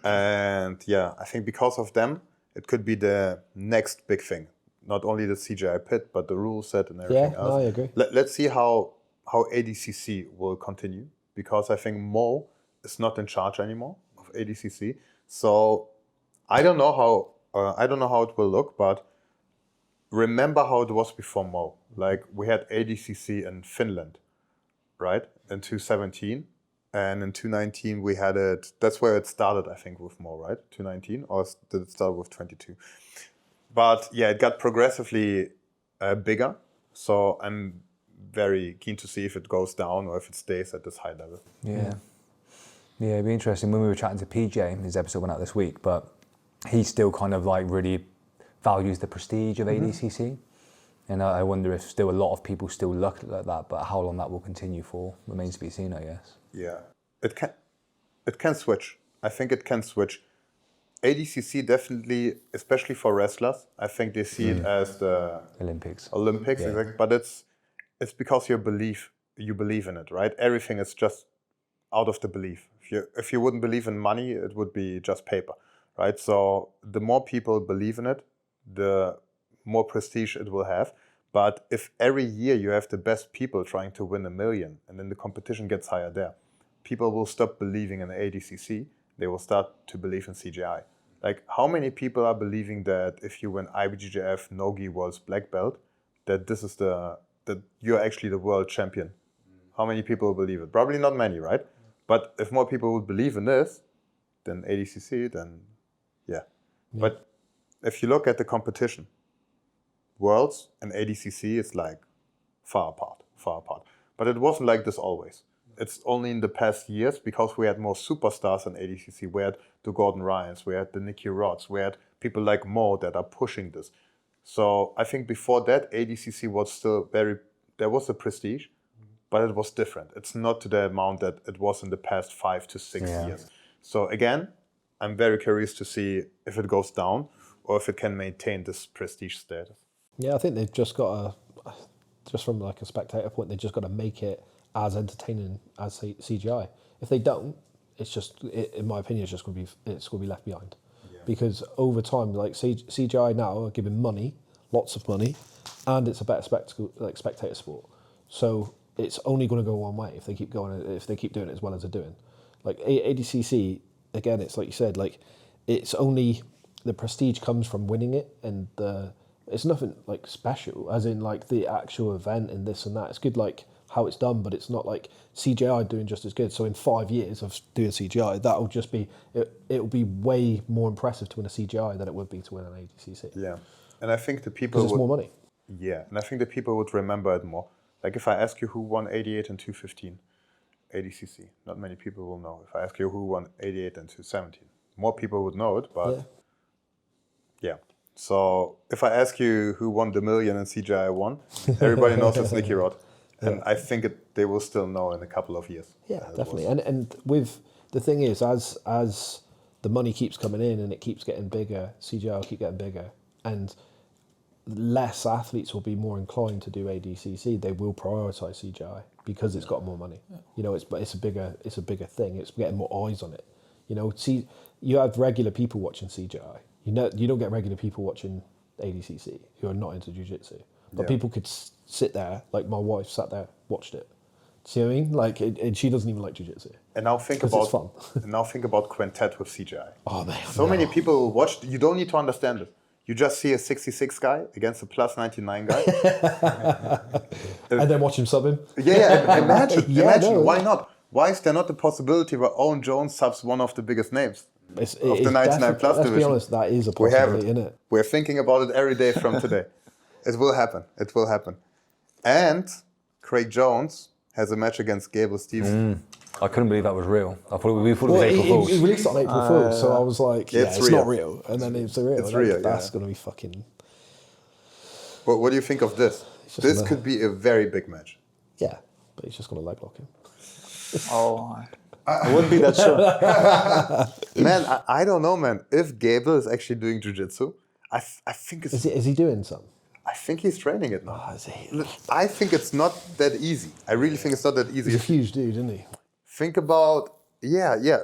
and yeah, I think because of them, it could be the next big thing. Not only the CJI pit, but the rule set and everything else. Yeah, I agree. Let's see how ADCC will continue, because I think Mo is not in charge anymore of ADCC. So I don't know how it will look, but remember how it was before Mo. Like we had ADCC in Finland, right? In 2017, and in 2019 we had it. That's where it started, I think, with Mo, right? 2019, or did it start with 22? But yeah, it got progressively bigger. So I'm very keen to see if it goes down or if it stays at this high level. Yeah, it'd be interesting. When we were chatting to PJ, his episode went out this week, but he still kind of like really values the prestige of ADCC. And I wonder if still a lot of people still look at that, but how long that will continue for remains to be seen, I guess. Yeah, it can switch. I think it can switch. ADCC definitely, especially for wrestlers, I think they see it as the Olympics, yeah. Exactly. But it's because you believe in it, right? Everything is just out of the belief. If you wouldn't believe in money, it would be just paper, right? So the more people believe in it, the more prestige it will have. But if every year you have the best people trying to win 1 million, and then the competition gets higher there, people will stop believing in ADCC. They will start to believe in CJI. Like, how many people are believing that if you win IBJJF NoGi World's black belt, that this is that you're actually the world champion? How many people will believe it? Probably not many, right? But if more people would believe in this than ADCC, then yeah. But if you look at the competition, Worlds and ADCC is like far apart. But it wasn't like this always. It's only in the past years, because we had more superstars in ADCC. We had the Gordon Ryans, we had the Nicky Rods, we had people like Mo that are pushing this. So I think before that, ADCC was still there was a prestige, but it was different. It's not to the amount that it was in the past 5 to 6 years. So again, I'm very curious to see if it goes down or if it can maintain this prestige status. Yeah, I think they've just got just from like a spectator point, they've just got to make it as entertaining as CGI. If they don't, it's just, in my opinion, it's going to be left behind. Yeah. Because over time, like CGI now are giving money, lots of money, and it's a better spectacle, like spectator sport. So it's only going to go one way if they keep doing it as well as they're doing. Like ADCC, again, it's like you said, like it's only the prestige comes from winning it, and it's nothing like special, as in like the actual event and this and that. It's good, like how it's done, but it's not like CJI doing just as good. So in 5 years of doing CJI, that'll just be, it'll be way more impressive to win a CJI than it would be to win an ADCC. Yeah, and I think the people because it's more money. Yeah, and I think the people would remember it more. Like if I ask you who won 88 and 215, ADCC, not many people will know. If I ask you who won 88 and 217, more people would know it, but yeah. So if I ask you who won the million in CJI 1, everybody knows it's Nicky Rod. And I think they will still know in a couple of years. Yeah, definitely. And with the thing is, as the money keeps coming in and it keeps getting bigger, CJI will keep getting bigger, and less athletes will be more inclined to do ADCC. They will prioritise CJI because it's got more money. You know, it's a bigger thing. It's getting more eyes on it. You know, you have regular people watching CJI. You don't get regular people watching ADCC who are not into jiu-jitsu. But people could sit there, like my wife sat there, watched it. See what I mean? Like, and she doesn't even like jiu-jitsu. And now think about Quintet with CJI. Oh man! So many people watched. You don't need to understand it. You just see a 66 guy against a plus 99 guy. And then watch him sub him. Yeah, imagine. Why not? Why is there not the possibility where Owen Jones subs one of the biggest names of the 99 plus division? Let's be honest, that is a possibility, isn't it? We're thinking about it every day from today. It will happen. It will happen. And Craig Jones has a match against Gable Stevenson. I couldn't believe that was real. I thought we thought it was April Fool's. He released it on April Fool's, so I was like, it's not real. And then it's real. It's real. That's going to be fucking... But what do you think of this? This could be a very big match. Yeah, but he's just going to leg lock him. I wouldn't be that sure. Man, I don't know, man. If Gable is actually doing jiu-jitsu, I think it's... Is he doing some? I think he's training it now. Oh, is he? I think it's not that easy. I really think it's not that easy. He's a huge dude, isn't he? Think about,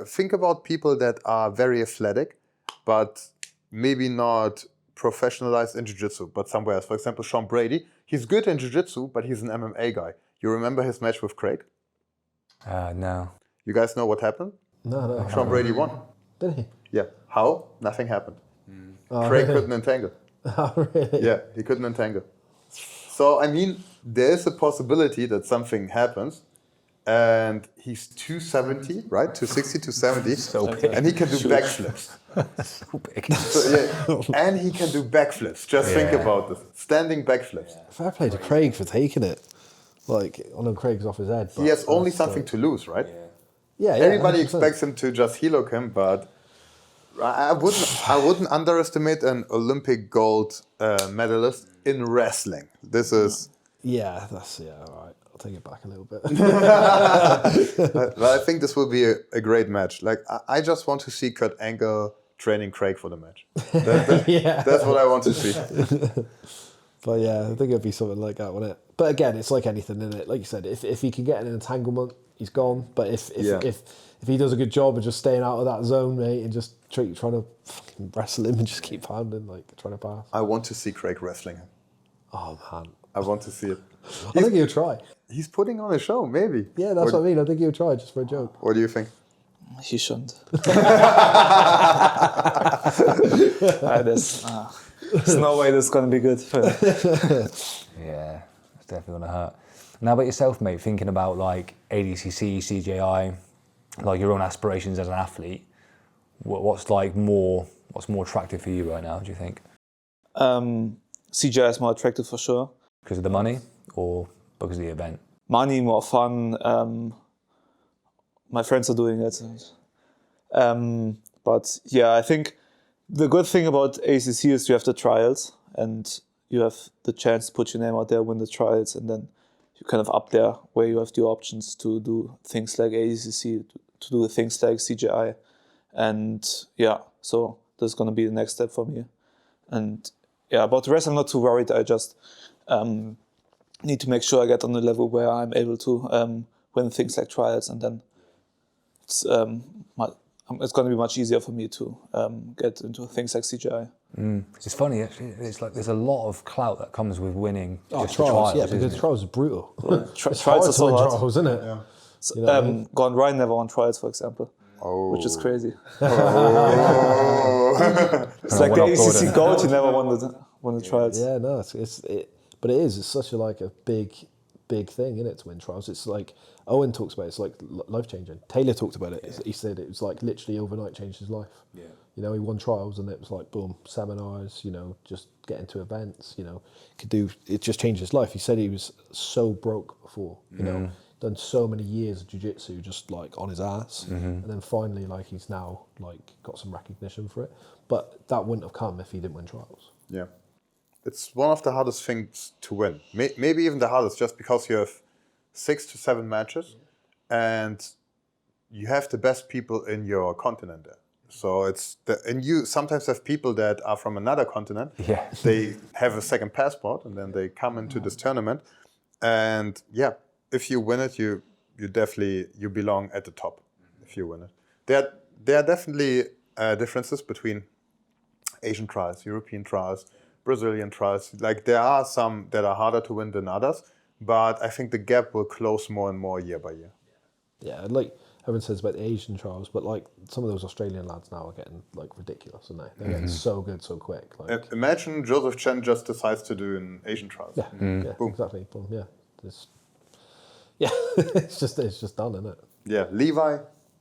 think about people that are very athletic, but maybe not professionalized in jiu-jitsu, but somewhere else. For example, Sean Brady, he's good in jiu-jitsu, but he's an MMA guy. You remember his match with Craig? No. You guys know what happened? No. Sean Brady won. Did he? Yeah. How? Nothing happened. Craig couldn't entangle. Oh, really? Yeah, he couldn't entangle. So, I mean, there's a possibility that something happens, and he's 270, right? 260, 270, So big. and he can do backflips. So big. So, and he can do backflips. Just think about this. Standing backflips. Fair play to Craig for taking it. Like, I know Craig's off his head. He has only something to lose, right? Yeah. Everybody 100%. expects him to just heel hook him, but I wouldn't underestimate an Olympic gold medalist in wrestling. This is... Yeah, all right. I'll take it back a little bit. But I think this will be a great match. Like, I just want to see Kurt Angle training Craig for the match. That's what I want to see. But yeah, I think it'd be something like that, wouldn't it? But again, it's like anything, isn't it? Like you said, if he can get an entanglement, he's gone. But if he does a good job of just staying out of that zone, mate, and just trying to fucking wrestle him and just keep pounding, like trying to pass. I want to see Craig wrestling him. Oh man, I want to see it. I think he'll try. He's putting on a show, maybe. Yeah, that's what I mean. I think he'll try just for a joke. What do you think? He shouldn't. There's no way this is going to be good for him. Yeah, it's definitely going to hurt. Now about yourself, mate, thinking about like ADCC, CJI, like your own aspirations as an athlete, what's more attractive for you right now, do you think? CJI is more attractive for sure. Because of the money or because of the event? Money, more fun. My friends are doing it. But yeah, I think the good thing about ADCC is you have the trials and you have the chance to put your name out there, win the trials, and then you're kind of up there where you have the options to do things like ADCC, to do things like CJI. And yeah, so this is going to be the next step for me. And yeah, about the rest, I'm not too worried. I just need to make sure I get on the level where I'm able to win things like trials, and then it's going to be much easier for me to get into things like CJI. It's funny, actually. It's like there's a lot of clout that comes with winning. Trials, yeah, because trials is brutal. Trials are so hard. Trials, isn't it? Yeah. So, Gordon Ryan never won trials, for example, which is crazy. It's like the ADCC gold, he never won the trials. Yeah, no, but it is. It's such a big thing, isn't it, to win trials? It's like Owen talks about it, it's like life changing. Taylor talked about it. Yeah. He said it was like literally overnight changed his life. Yeah. You know, he won trials and it was like boom, seminars. You know, just getting to events. You know, it just changed his life. He said he was so broke before. You know, done so many years of jiu-jitsu just like on his ass, and then finally like he's now like got some recognition for it. But that wouldn't have come if he didn't win trials. Yeah. It's one of the hardest things to win. Maybe even the hardest, just because you have 6 to 7 matches, and you have the best people in your continent there. So and you sometimes have people that are from another continent. Yeah. They have a second passport, and then they come into this tournament. And yeah, if you win it, you definitely belong at the top. If you win it, there are definitely differences between Asian trials, European trials, Brazilian trials. Like there are some that are harder to win than others, but I think the gap will close more and more year by year. Yeah, like everyone says about the Asian trials, but like some of those Australian lads now are getting like ridiculous, aren't they? They're getting so good so quick. Like, imagine Joseph Chen just decides to do an Asian trials. yeah, yeah, Boom. exactly. Boom. Yeah, it's just done, isn't it? Yeah, Levi,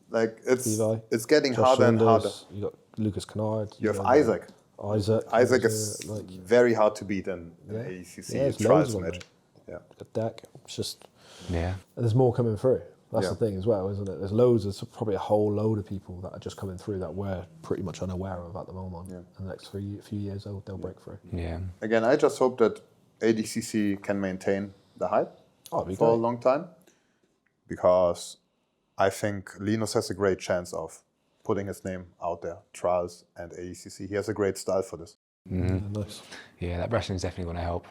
like Levi, it's getting Josh harder and harder. Saunders, you got Lucas Kennard. You have Isaac. Isaac who's, is like, very hard to beat in ADCC there's trials loads of them, match. Yeah. got Dak. It's just Yeah. and there's more coming through. That's Yeah. the thing as well, isn't it? There's probably a whole load of people that are just coming through that we're pretty much unaware of at the moment. In the next few years, they'll break through. Yeah. Again, I just hope that ADCC can maintain the hype Oh, it'd be for a great. long time, because I think Linus has a great chance of putting his name out there, trials and ADCC. He has a great style for this. Yeah, nice. Yeah, that wrestling is definitely going to help,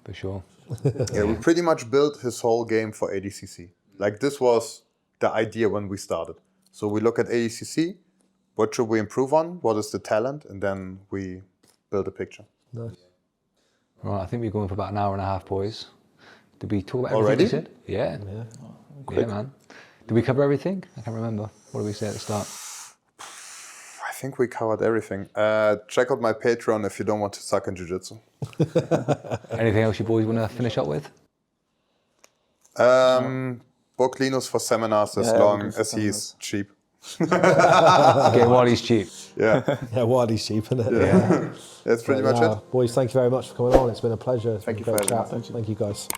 for sure. Yeah, we pretty much built his whole game for ADCC. Like this was the idea when we started. So we look at ADCC, what should we improve on? What is the talent? And then we build a picture. Nice. Right, I think we're going for about an hour and a half, boys. Did we talk about everything Already? we said? Yeah. Yeah, man. Did we cover everything? I can't remember. What did we say at the start? I think we covered everything. Check out my Patreon if you don't want to suck in Jiu-Jitsu. Anything else you boys want to finish up with? Book Linus for seminars as long as he's cheap. Okay, while he's cheap. Yeah, Yeah, Waddy's cheap, isn't it? that's pretty much it. Boys, thank you very much for coming on. It's been a pleasure. It's Thank been you a for great having chat. Thank you guys.